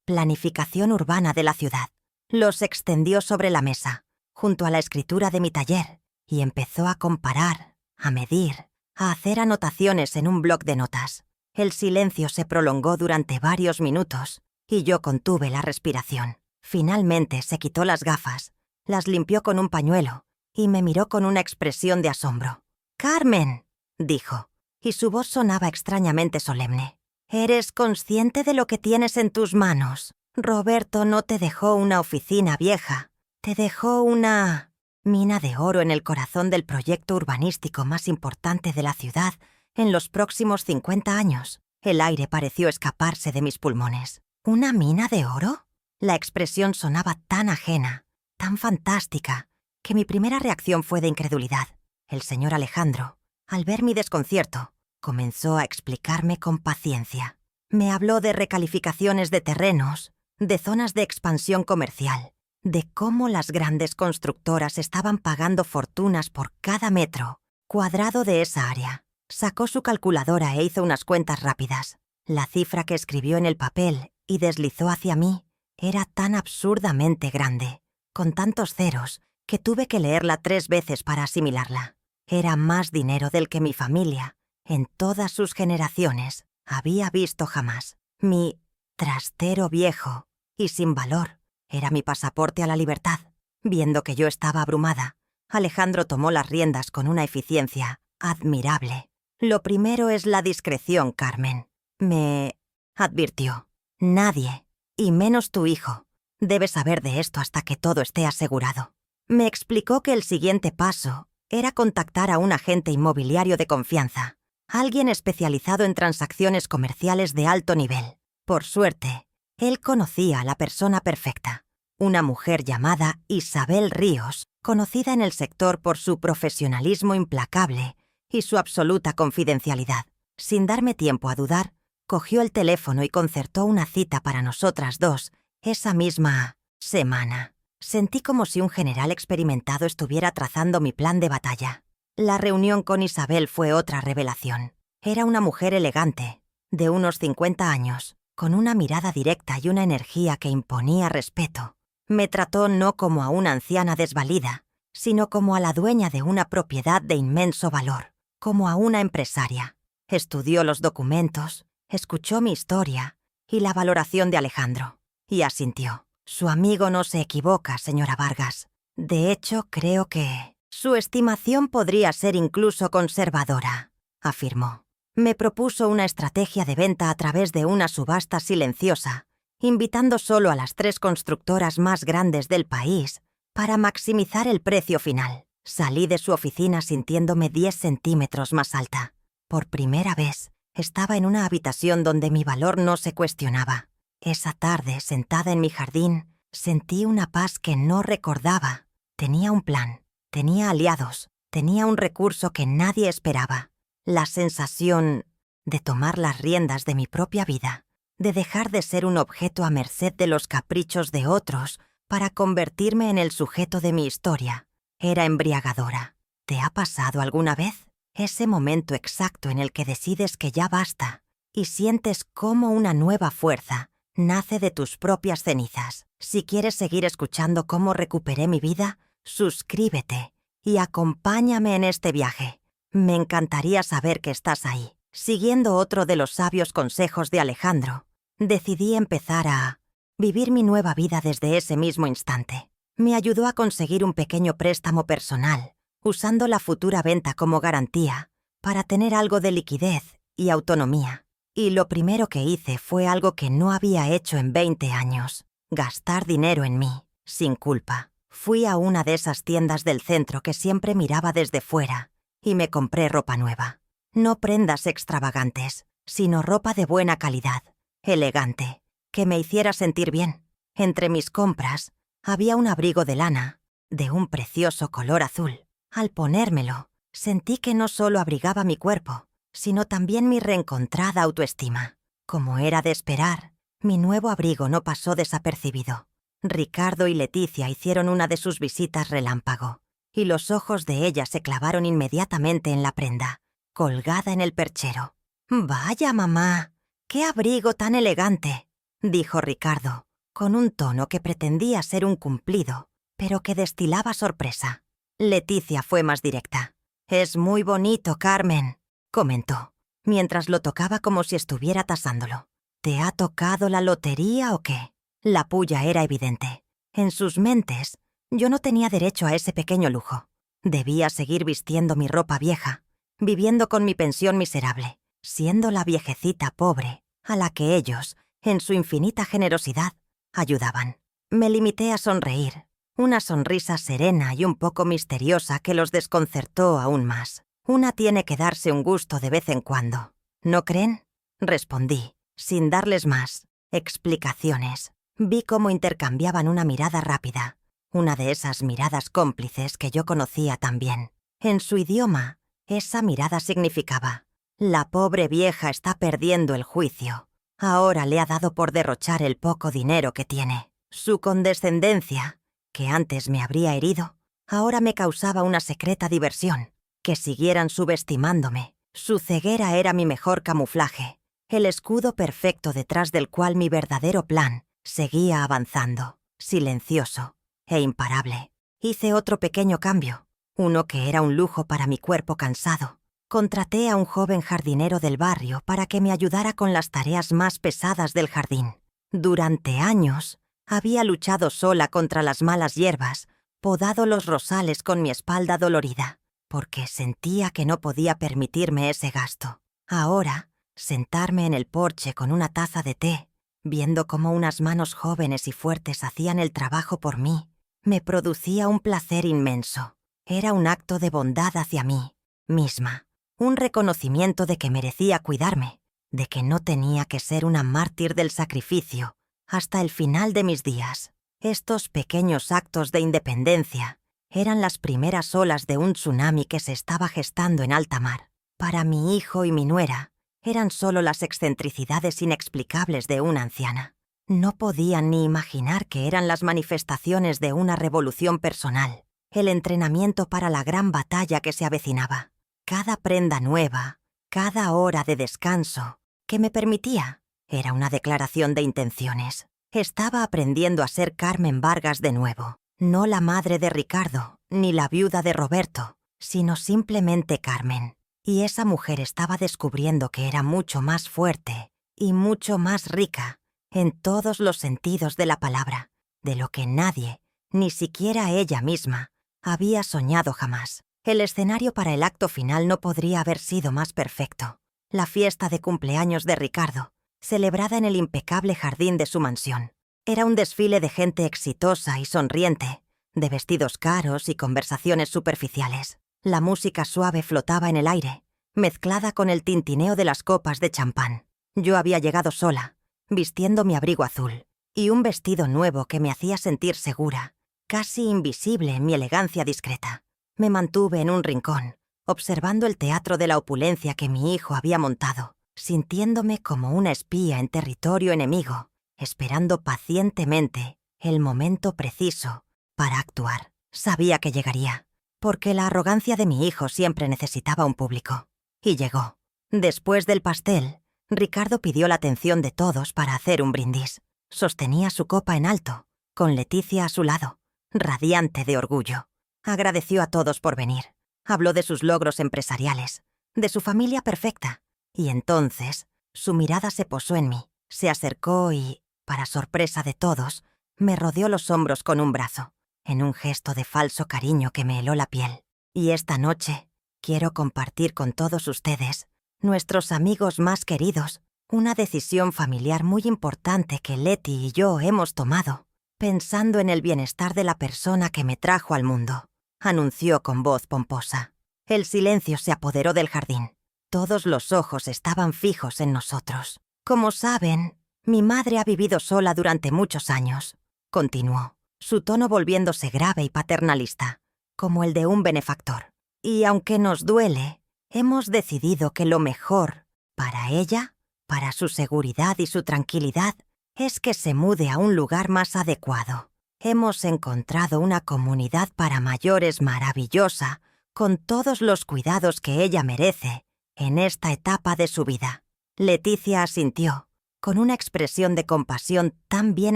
planificación urbana de la ciudad. Los extendió sobre la mesa, junto a la escritura de mi taller, y empezó a comparar, a medir, a hacer anotaciones en un bloc de notas. El silencio se prolongó durante varios minutos, y yo contuve la respiración. Finalmente se quitó las gafas, las limpió con un pañuelo, y me miró con una expresión de asombro. «¡Carmen!», dijo, y su voz sonaba extrañamente solemne. «¿Eres consciente de lo que tienes en tus manos? Roberto no te dejó una oficina vieja, te dejó una mina de oro en el corazón del proyecto urbanístico más importante de la ciudad en los próximos 50 años. El aire pareció escaparse de mis pulmones. ¿Una mina de oro? La expresión sonaba tan ajena, tan fantástica, que mi primera reacción fue de incredulidad. El señor Alejandro, al ver mi desconcierto, comenzó a explicarme con paciencia. Me habló de recalificaciones de terrenos, de zonas de expansión comercial, de cómo las grandes constructoras estaban pagando fortunas por cada metro cuadrado de esa área. Sacó su calculadora e hizo unas cuentas rápidas. La cifra que escribió en el papel y deslizó hacia mí era tan absurdamente grande, con tantos ceros, que tuve que leerla 3 veces para asimilarla. Era más dinero del que mi familia, en todas sus generaciones, había visto jamás. Mi trastero viejo y sin valor era mi pasaporte a la libertad. Viendo que yo estaba abrumada, Alejandro tomó las riendas con una eficiencia admirable. «Lo primero es la discreción, Carmen», me advirtió. «Nadie, y menos tu hijo, debe saber de esto hasta que todo esté asegurado». Me explicó que el siguiente paso era contactar a un agente inmobiliario de confianza, alguien especializado en transacciones comerciales de alto nivel. Por suerte, él conocía a la persona perfecta, una mujer llamada Isabel Ríos, conocida en el sector por su profesionalismo implacable y su absoluta confidencialidad. Sin darme tiempo a dudar, cogió el teléfono y concertó una cita para nosotras dos esa misma semana. Sentí como si un general experimentado estuviera trazando mi plan de batalla. La reunión con Isabel fue otra revelación. Era una mujer elegante, de unos 50 años, con una mirada directa y una energía que imponía respeto. Me trató no como a una anciana desvalida, sino como a la dueña de una propiedad de inmenso valor. como a una empresaria. Estudió los documentos, escuchó mi historia y la valoración de Alejandro, y asintió. Su amigo no se equivoca, señora Vargas. De hecho, creo que su estimación podría ser incluso conservadora, afirmó. Me propuso una estrategia de venta a través de una subasta silenciosa, invitando solo a las 3 constructoras más grandes del país para maximizar el precio final. Salí de su oficina sintiéndome 10 centímetros más alta. Por primera vez, estaba en una habitación donde mi valor no se cuestionaba. Esa tarde, sentada en mi jardín, sentí una paz que no recordaba. Tenía un plan, tenía aliados, tenía un recurso que nadie esperaba. La sensación de tomar las riendas de mi propia vida, de dejar de ser un objeto a merced de los caprichos de otros para convertirme en el sujeto de mi historia, era embriagadora. ¿Te ha pasado alguna vez? Ese momento exacto en el que decides que ya basta y sientes cómo una nueva fuerza nace de tus propias cenizas. Si quieres seguir escuchando cómo recuperé mi vida, suscríbete y acompáñame en este viaje. Me encantaría saber que estás ahí. Siguiendo otro de los sabios consejos de Alejandro, decidí empezar a vivir mi nueva vida desde ese mismo instante. Me ayudó a conseguir un pequeño préstamo personal, usando la futura venta como garantía, para tener algo de liquidez y autonomía. Y lo primero que hice fue algo que no había hecho en 20 años, gastar dinero en mí, sin culpa. Fui a una de esas tiendas del centro que siempre miraba desde fuera y me compré ropa nueva. No prendas extravagantes, sino ropa de buena calidad, elegante, que me hiciera sentir bien. Entre mis compras había un abrigo de lana, de un precioso color azul. Al ponérmelo, sentí que no solo abrigaba mi cuerpo, sino también mi reencontrada autoestima. Como era de esperar, mi nuevo abrigo no pasó desapercibido. Ricardo y Leticia hicieron una de sus visitas relámpago, y los ojos de ella se clavaron inmediatamente en la prenda, colgada en el perchero. «Vaya, mamá, qué abrigo tan elegante», dijo Ricardo, con un tono que pretendía ser un cumplido, pero que destilaba sorpresa. Leticia fue más directa. «Es muy bonito, Carmen», comentó, mientras lo tocaba como si estuviera tasándolo. «¿Te ha tocado la lotería o qué?» La pulla era evidente. En sus mentes, yo no tenía derecho a ese pequeño lujo. Debía seguir vistiendo mi ropa vieja, viviendo con mi pensión miserable, siendo la viejecita pobre a la que ellos, en su infinita generosidad, ayudaban. Me limité a sonreír, una sonrisa serena y un poco misteriosa que los desconcertó aún más. Una tiene que darse un gusto de vez en cuando, ¿no creen? Respondí, sin darles más explicaciones. Vi cómo intercambiaban una mirada rápida, una de esas miradas cómplices que yo conocía tan bien. En su idioma, esa mirada significaba: la pobre vieja está perdiendo el juicio. Ahora le ha dado por derrochar el poco dinero que tiene. Su condescendencia, que antes me habría herido, ahora me causaba una secreta diversión. Que siguieran subestimándome. Su ceguera era mi mejor camuflaje, el escudo perfecto detrás del cual mi verdadero plan seguía avanzando, silencioso e imparable. Hice otro pequeño cambio, uno que era un lujo para mi cuerpo cansado. Contraté a un joven jardinero del barrio para que me ayudara con las tareas más pesadas del jardín. Durante años, había luchado sola contra las malas hierbas, podado los rosales con mi espalda dolorida, porque sentía que no podía permitirme ese gasto. Ahora, sentarme en el porche con una taza de té, viendo cómo unas manos jóvenes y fuertes hacían el trabajo por mí, me producía un placer inmenso. Era un acto de bondad hacia mí misma, un reconocimiento de que merecía cuidarme, de que no tenía que ser una mártir del sacrificio hasta el final de mis días. Estos pequeños actos de independencia eran las primeras olas de un tsunami que se estaba gestando en alta mar. Para mi hijo y mi nuera, eran solo las excentricidades inexplicables de una anciana. No podían ni imaginar que eran las manifestaciones de una revolución personal, el entrenamiento para la gran batalla que se avecinaba. Cada prenda nueva, cada hora de descanso que me permitía, era una declaración de intenciones. Estaba aprendiendo a ser Carmen Vargas de nuevo, no la madre de Ricardo, ni la viuda de Roberto, sino simplemente Carmen. Y esa mujer estaba descubriendo que era mucho más fuerte y mucho más rica en todos los sentidos de la palabra, de lo que nadie, ni siquiera ella misma, había soñado jamás. El escenario para el acto final no podría haber sido más perfecto. La fiesta de cumpleaños de Ricardo, celebrada en el impecable jardín de su mansión. Era un desfile de gente exitosa y sonriente, de vestidos caros y conversaciones superficiales. La música suave flotaba en el aire, mezclada con el tintineo de las copas de champán. Yo había llegado sola, vistiendo mi abrigo azul, y un vestido nuevo que me hacía sentir segura, casi invisible en mi elegancia discreta. Me mantuve en un rincón, observando el teatro de la opulencia que mi hijo había montado, sintiéndome como una espía en territorio enemigo, esperando pacientemente el momento preciso para actuar. Sabía que llegaría, porque la arrogancia de mi hijo siempre necesitaba un público. Y llegó. Después del pastel, Ricardo pidió la atención de todos para hacer un brindis. Sostenía su copa en alto, con Leticia a su lado, radiante de orgullo. Agradeció a todos por venir. Habló de sus logros empresariales, de su familia perfecta. Y entonces, su mirada se posó en mí, se acercó y, para sorpresa de todos, me rodeó los hombros con un brazo, en un gesto de falso cariño que me heló la piel. Y esta noche, quiero compartir con todos ustedes, nuestros amigos más queridos, una decisión familiar muy importante que Leti y yo hemos tomado, pensando en el bienestar de la persona que me trajo al mundo, anunció con voz pomposa. El silencio se apoderó del jardín. Todos los ojos estaban fijos en nosotros. Como saben, mi madre ha vivido sola durante muchos años, continuó, su tono volviéndose grave y paternalista, como el de un benefactor. Y aunque nos duele, hemos decidido que lo mejor para ella, para su seguridad y su tranquilidad, es que se mude a un lugar más adecuado. Hemos encontrado una comunidad para mayores maravillosa, con todos los cuidados que ella merece en esta etapa de su vida. Leticia asintió, con una expresión de compasión tan bien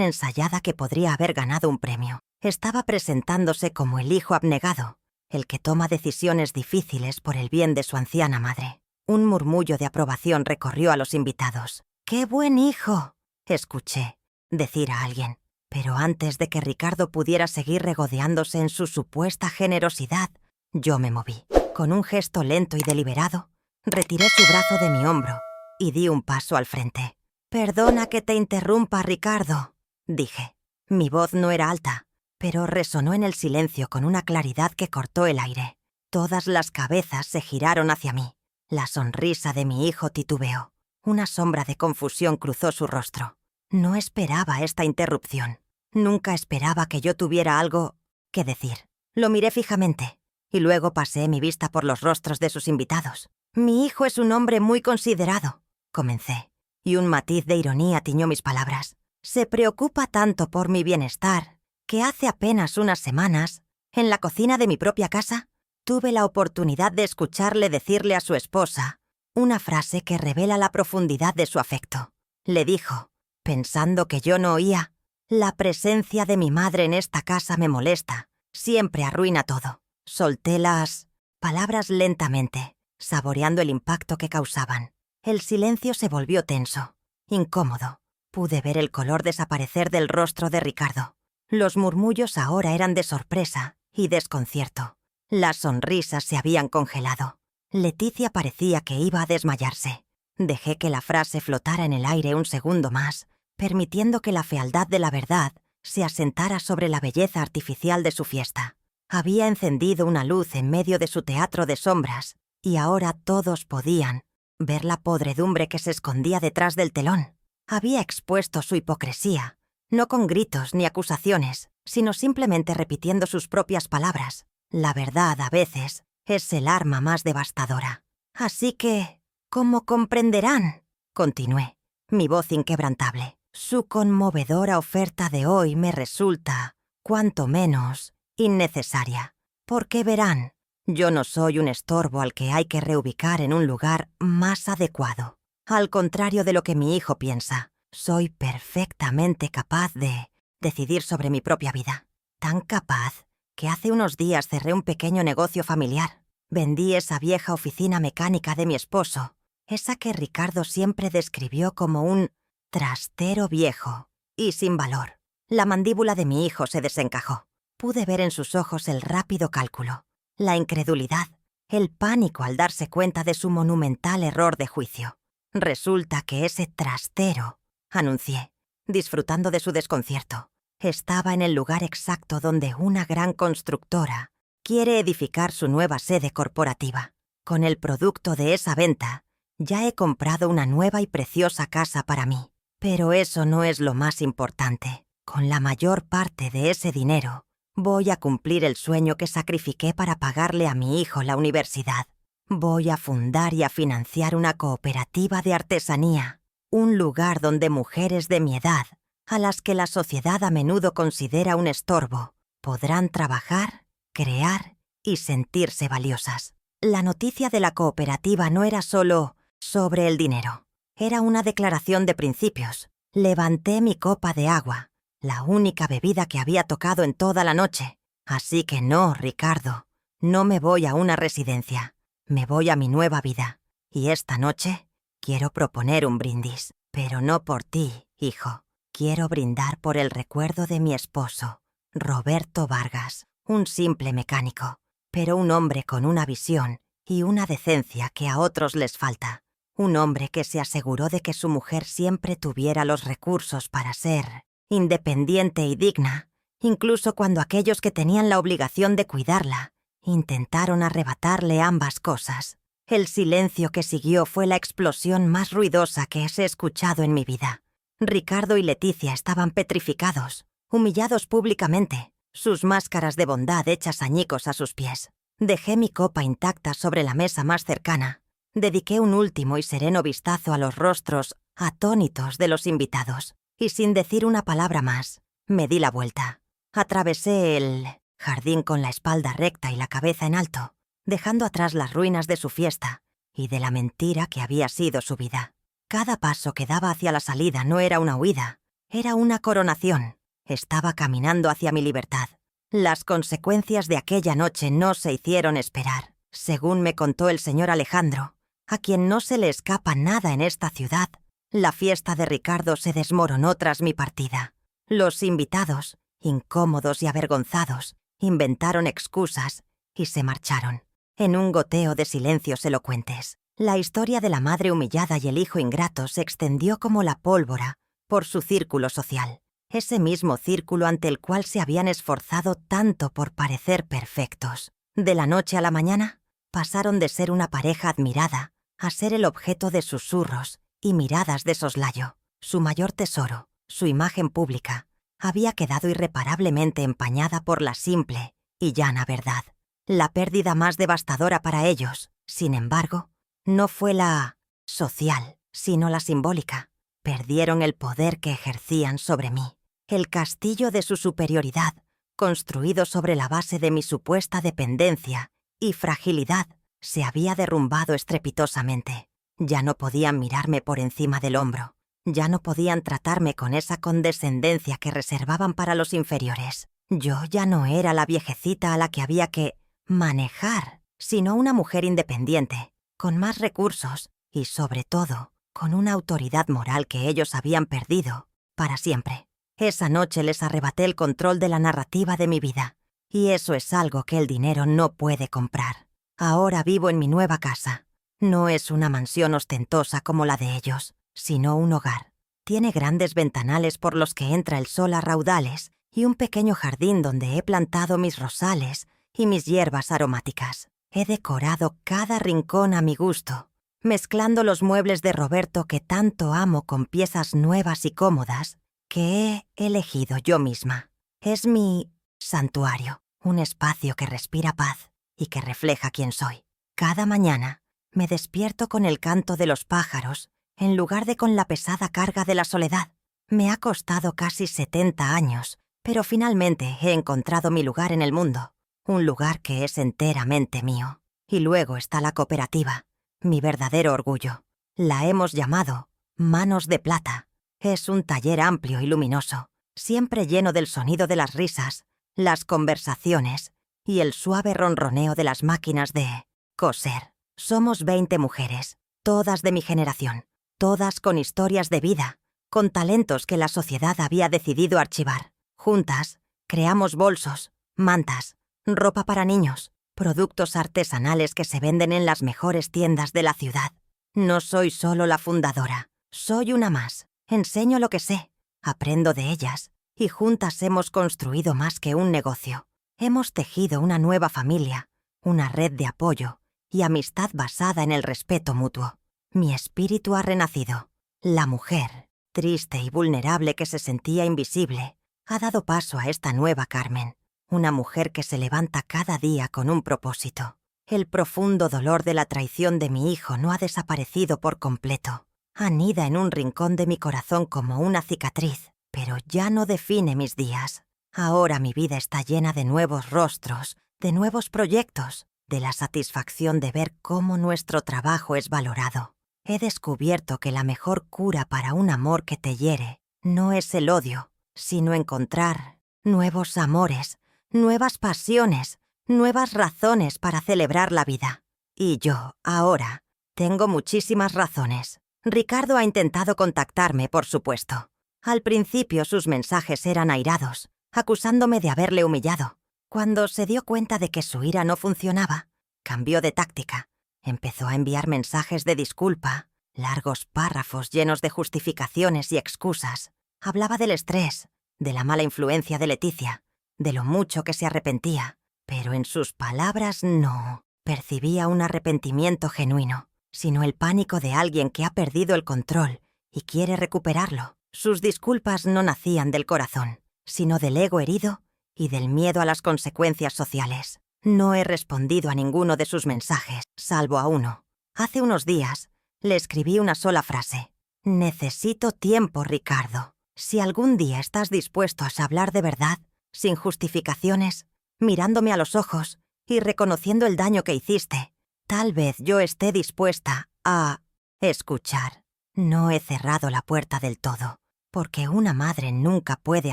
ensayada que podría haber ganado un premio. Estaba presentándose como el hijo abnegado, el que toma decisiones difíciles por el bien de su anciana madre. Un murmullo de aprobación recorrió a los invitados. ¡Qué buen hijo!, escuché decir a alguien. Pero antes de que Ricardo pudiera seguir regodeándose en su supuesta generosidad, yo me moví. Con un gesto lento y deliberado, retiré su brazo de mi hombro y di un paso al frente. «Perdona que te interrumpa, Ricardo», dije. Mi voz no era alta, pero resonó en el silencio con una claridad que cortó el aire. Todas las cabezas se giraron hacia mí. La sonrisa de mi hijo titubeó. Una sombra de confusión cruzó su rostro. No esperaba esta interrupción. Nunca esperaba que yo tuviera algo que decir. Lo miré fijamente y luego pasé mi vista por los rostros de sus invitados. «Mi hijo es un hombre muy considerado», comencé, y un matiz de ironía tiñó mis palabras. «Se preocupa tanto por mi bienestar que hace apenas unas semanas, en la cocina de mi propia casa, tuve la oportunidad de escucharle decirle a su esposa una frase que revela la profundidad de su afecto. Le dijo, pensando que yo no oía: «La presencia de mi madre en esta casa me molesta, siempre arruina todo». Solté las palabras lentamente, saboreando el impacto que causaban. El silencio se volvió tenso, incómodo. Pude ver el color desaparecer del rostro de Ricardo. Los murmullos ahora eran de sorpresa y desconcierto. Las sonrisas se habían congelado. Leticia parecía que iba a desmayarse. Dejé que la frase flotara en el aire un segundo más, permitiendo que la fealdad de la verdad se asentara sobre la belleza artificial de su fiesta. Había encendido una luz en medio de su teatro de sombras, y ahora todos podían ver la podredumbre que se escondía detrás del telón. Había expuesto su hipocresía, no con gritos ni acusaciones, sino simplemente repitiendo sus propias palabras. La verdad, a veces, es el arma más devastadora. Así que, como comprenderán, continué, mi voz inquebrantable, su conmovedora oferta de hoy me resulta, cuanto menos, innecesaria. Porque verán, yo no soy un estorbo al que hay que reubicar en un lugar más adecuado. Al contrario de lo que mi hijo piensa, soy perfectamente capaz de decidir sobre mi propia vida. Tan capaz que hace unos días cerré un pequeño negocio familiar. Vendí esa vieja oficina mecánica de mi esposo, esa que Ricardo siempre describió como un trastero viejo y sin valor. La mandíbula de mi hijo se desencajó. Pude ver en sus ojos el rápido cálculo, la incredulidad, el pánico al darse cuenta de su monumental error de juicio. Resulta que ese trastero, anuncié, disfrutando de su desconcierto, estaba en el lugar exacto donde una gran constructora quiere edificar su nueva sede corporativa. Con el producto de esa venta, ya he comprado una nueva y preciosa casa para mí. Pero eso no es lo más importante. Con la mayor parte de ese dinero, voy a cumplir el sueño que sacrifiqué para pagarle a mi hijo la universidad. Voy a fundar y a financiar una cooperativa de artesanía, un lugar donde mujeres de mi edad, a las que la sociedad a menudo considera un estorbo, podrán trabajar, crear y sentirse valiosas. La noticia de la cooperativa no era solo sobre el dinero. Era una declaración de principios. Levanté mi copa de agua, la única bebida que había tocado en toda la noche. Así que no, Ricardo, no me voy a una residencia. Me voy a mi nueva vida. Y esta noche quiero proponer un brindis. Pero no por ti, hijo. Quiero brindar por el recuerdo de mi esposo, Roberto Vargas, un simple mecánico, pero un hombre con una visión y una decencia que a otros les falta. Un hombre que se aseguró de que su mujer siempre tuviera los recursos para ser independiente y digna, incluso cuando aquellos que tenían la obligación de cuidarla intentaron arrebatarle ambas cosas. El silencio que siguió fue la explosión más ruidosa que he escuchado en mi vida. Ricardo y Leticia estaban petrificados, humillados públicamente, sus máscaras de bondad hechas añicos a sus pies. Dejé mi copa intacta sobre la mesa más cercana. Dediqué un último y sereno vistazo a los rostros atónitos de los invitados, y sin decir una palabra más, me di la vuelta. Atravesé el jardín con la espalda recta y la cabeza en alto, dejando atrás las ruinas de su fiesta y de la mentira que había sido su vida. Cada paso que daba hacia la salida no era una huida, era una coronación. Estaba caminando hacia mi libertad. Las consecuencias de aquella noche no se hicieron esperar. Según me contó el señor Alejandro, a quien no se le escapa nada en esta ciudad, la fiesta de Ricardo se desmoronó tras mi partida. Los invitados, incómodos y avergonzados, inventaron excusas y se marcharon, en un goteo de silencios elocuentes. La historia de la madre humillada y el hijo ingrato se extendió como la pólvora por su círculo social, ese mismo círculo ante el cual se habían esforzado tanto por parecer perfectos. De la noche a la mañana, pasaron de ser una pareja admirada a ser el objeto de susurros y miradas de soslayo. Su mayor tesoro, su imagen pública, había quedado irreparablemente empañada por la simple y llana verdad. La pérdida más devastadora para ellos, sin embargo, no fue la social, sino la simbólica. Perdieron el poder que ejercían sobre mí. El castillo de su superioridad, construido sobre la base de mi supuesta dependencia y fragilidad, se había derrumbado estrepitosamente. Ya no podían mirarme por encima del hombro. Ya no podían tratarme con esa condescendencia que reservaban para los inferiores. Yo ya no era la viejecita a la que había que manejar, sino una mujer independiente, con más recursos y, sobre todo, con una autoridad moral que ellos habían perdido para siempre. Esa noche les arrebaté el control de la narrativa de mi vida, y eso es algo que el dinero no puede comprar. Ahora vivo en mi nueva casa. No es una mansión ostentosa como la de ellos, sino un hogar. Tiene grandes ventanales por los que entra el sol a raudales y un pequeño jardín donde he plantado mis rosales y mis hierbas aromáticas. He decorado cada rincón a mi gusto, mezclando los muebles de Roberto que tanto amo con piezas nuevas y cómodas que he elegido yo misma. Es mi santuario, un espacio que respira paz y que refleja quién soy. Cada mañana me despierto con el canto de los pájaros en lugar de con la pesada carga de la soledad. Me ha costado casi 70 años, pero finalmente he encontrado mi lugar en el mundo, un lugar que es enteramente mío. Y luego está la cooperativa, mi verdadero orgullo. La hemos llamado Manos de Plata. Es un taller amplio y luminoso, siempre lleno del sonido de las risas, las conversaciones y el suave ronroneo de las máquinas de coser. Somos 20 mujeres, todas de mi generación, todas con historias de vida, con talentos que la sociedad había decidido archivar. Juntas, creamos bolsos, mantas, ropa para niños, productos artesanales que se venden en las mejores tiendas de la ciudad. No soy solo la fundadora, soy una más. Enseño lo que sé, aprendo de ellas, y juntas hemos construido más que un negocio. Hemos tejido una nueva familia, una red de apoyo y amistad basada en el respeto mutuo. Mi espíritu ha renacido. La mujer, triste y vulnerable que se sentía invisible, ha dado paso a esta nueva Carmen, una mujer que se levanta cada día con un propósito. El profundo dolor de la traición de mi hijo no ha desaparecido por completo. Anida en un rincón de mi corazón como una cicatriz, pero ya no define mis días. Ahora mi vida está llena de nuevos rostros, de nuevos proyectos, de la satisfacción de ver cómo nuestro trabajo es valorado. He descubierto que la mejor cura para un amor que te hiere no es el odio, sino encontrar nuevos amores, nuevas pasiones, nuevas razones para celebrar la vida. Y yo, ahora, tengo muchísimas razones. Ricardo ha intentado contactarme, por supuesto. Al principio sus mensajes eran airados, acusándome de haberle humillado. Cuando se dio cuenta de que su ira no funcionaba, cambió de táctica. Empezó a enviar mensajes de disculpa, largos párrafos llenos de justificaciones y excusas. Hablaba del estrés, de la mala influencia de Leticia, de lo mucho que se arrepentía, pero en sus palabras no percibía un arrepentimiento genuino, sino el pánico de alguien que ha perdido el control y quiere recuperarlo. Sus disculpas no nacían del corazón, sino del ego herido y del miedo a las consecuencias sociales. No he respondido a ninguno de sus mensajes, salvo a uno. Hace unos días le escribí una sola frase. Necesito tiempo, Ricardo. Si algún día estás dispuesto a hablar de verdad, sin justificaciones, mirándome a los ojos y reconociendo el daño que hiciste, tal vez yo esté dispuesta a escuchar. No he cerrado la puerta del todo, porque una madre nunca puede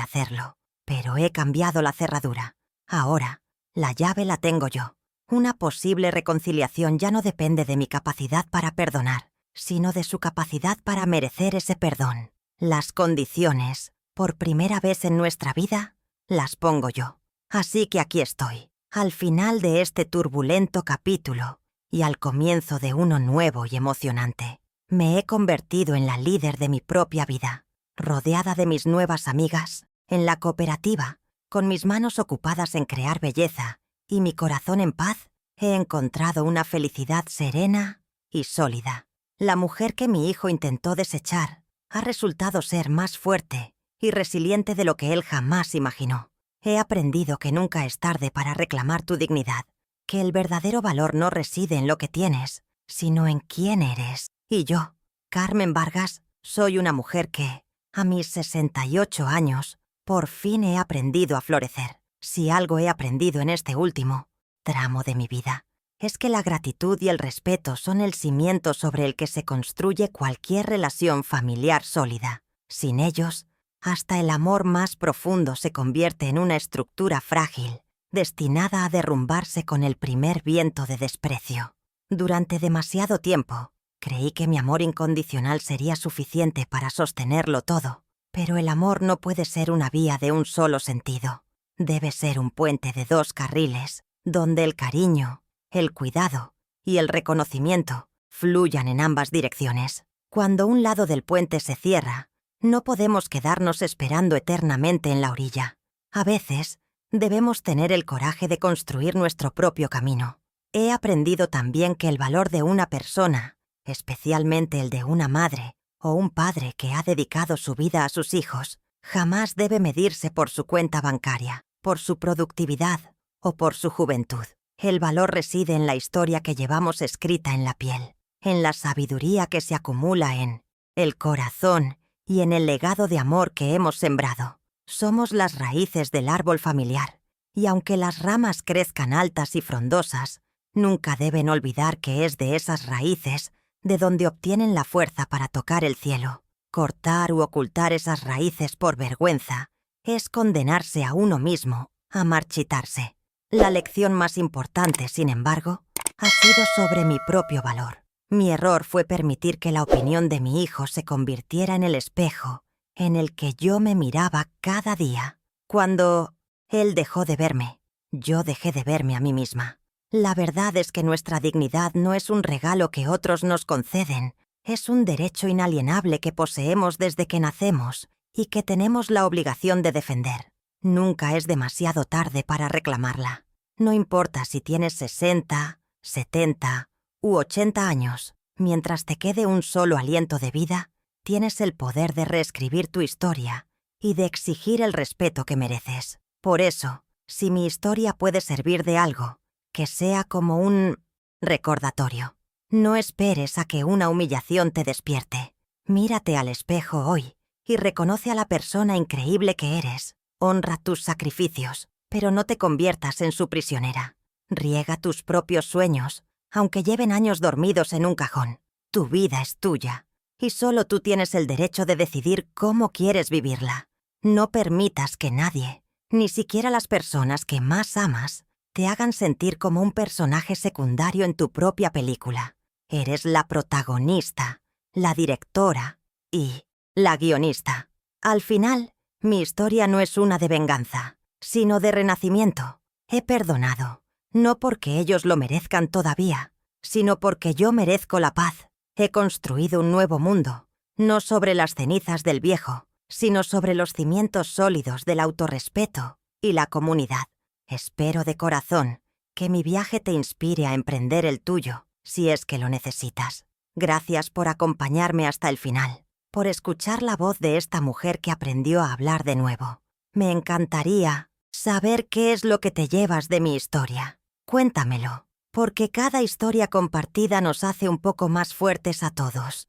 hacerlo, pero he cambiado la cerradura. Ahora, la llave la tengo yo. Una posible reconciliación ya no depende de mi capacidad para perdonar, sino de su capacidad para merecer ese perdón. Las condiciones, por primera vez en nuestra vida, las pongo yo. Así que aquí estoy, al final de este turbulento capítulo y al comienzo de uno nuevo y emocionante. Me he convertido en la líder de mi propia vida, rodeada de mis nuevas amigas, en la cooperativa, con mis manos ocupadas en crear belleza y mi corazón en paz, he encontrado una felicidad serena y sólida. La mujer que mi hijo intentó desechar ha resultado ser más fuerte y resiliente de lo que él jamás imaginó. He aprendido que nunca es tarde para reclamar tu dignidad, que el verdadero valor no reside en lo que tienes, sino en quién eres. Y yo, Carmen Vargas, soy una mujer que, a mis 68 años, por fin he aprendido a florecer. Si algo he aprendido en este último tramo de mi vida, es que la gratitud y el respeto son el cimiento sobre el que se construye cualquier relación familiar sólida. Sin ellos, hasta el amor más profundo se convierte en una estructura frágil, destinada a derrumbarse con el primer viento de desprecio. Durante demasiado tiempo, creí que mi amor incondicional sería suficiente para sostenerlo todo, pero el amor no puede ser una vía de un solo sentido. Debe ser un puente de 2 carriles, donde el cariño, el cuidado y el reconocimiento fluyan en ambas direcciones. Cuando un lado del puente se cierra, no podemos quedarnos esperando eternamente en la orilla. A veces, debemos tener el coraje de construir nuestro propio camino. He aprendido también que el valor de una persona, especialmente el de una madre o un padre que ha dedicado su vida a sus hijos, jamás debe medirse por su cuenta bancaria, por su productividad o por su juventud. El valor reside en la historia que llevamos escrita en la piel, en la sabiduría que se acumula en el corazón y en el legado de amor que hemos sembrado. Somos las raíces del árbol familiar, y aunque las ramas crezcan altas y frondosas, nunca deben olvidar que es de esas raíces de donde obtienen la fuerza para tocar el cielo. Cortar u ocultar esas raíces por vergüenza es condenarse a uno mismo a marchitarse. La lección más importante, sin embargo, ha sido sobre mi propio valor. Mi error fue permitir que la opinión de mi hijo se convirtiera en el espejo en el que yo me miraba cada día. Cuando él dejó de verme, yo dejé de verme a mí misma. La verdad es que nuestra dignidad no es un regalo que otros nos conceden, es un derecho inalienable que poseemos desde que nacemos y que tenemos la obligación de defender. Nunca es demasiado tarde para reclamarla. No importa si tienes 60, 70 u 80 años, mientras te quede un solo aliento de vida, tienes el poder de reescribir tu historia y de exigir el respeto que mereces. Por eso, si mi historia puede servir de algo, que sea como un recordatorio. No esperes a que una humillación te despierte. Mírate al espejo hoy y reconoce a la persona increíble que eres. Honra tus sacrificios, pero no te conviertas en su prisionera. Riega tus propios sueños, aunque lleven años dormidos en un cajón. Tu vida es tuya, y solo tú tienes el derecho de decidir cómo quieres vivirla. No permitas que nadie, ni siquiera las personas que más amas, te hagan sentir como un personaje secundario en tu propia película. Eres la protagonista, la directora y la guionista. Al final, mi historia no es una de venganza, sino de renacimiento. He perdonado, no porque ellos lo merezcan todavía, sino porque yo merezco la paz. He construido un nuevo mundo, no sobre las cenizas del viejo, sino sobre los cimientos sólidos del autorrespeto y la comunidad. Espero de corazón que mi viaje te inspire a emprender el tuyo, si es que lo necesitas. Gracias por acompañarme hasta el final, por escuchar la voz de esta mujer que aprendió a hablar de nuevo. Me encantaría saber qué es lo que te llevas de mi historia. Cuéntamelo, porque cada historia compartida nos hace un poco más fuertes a todos.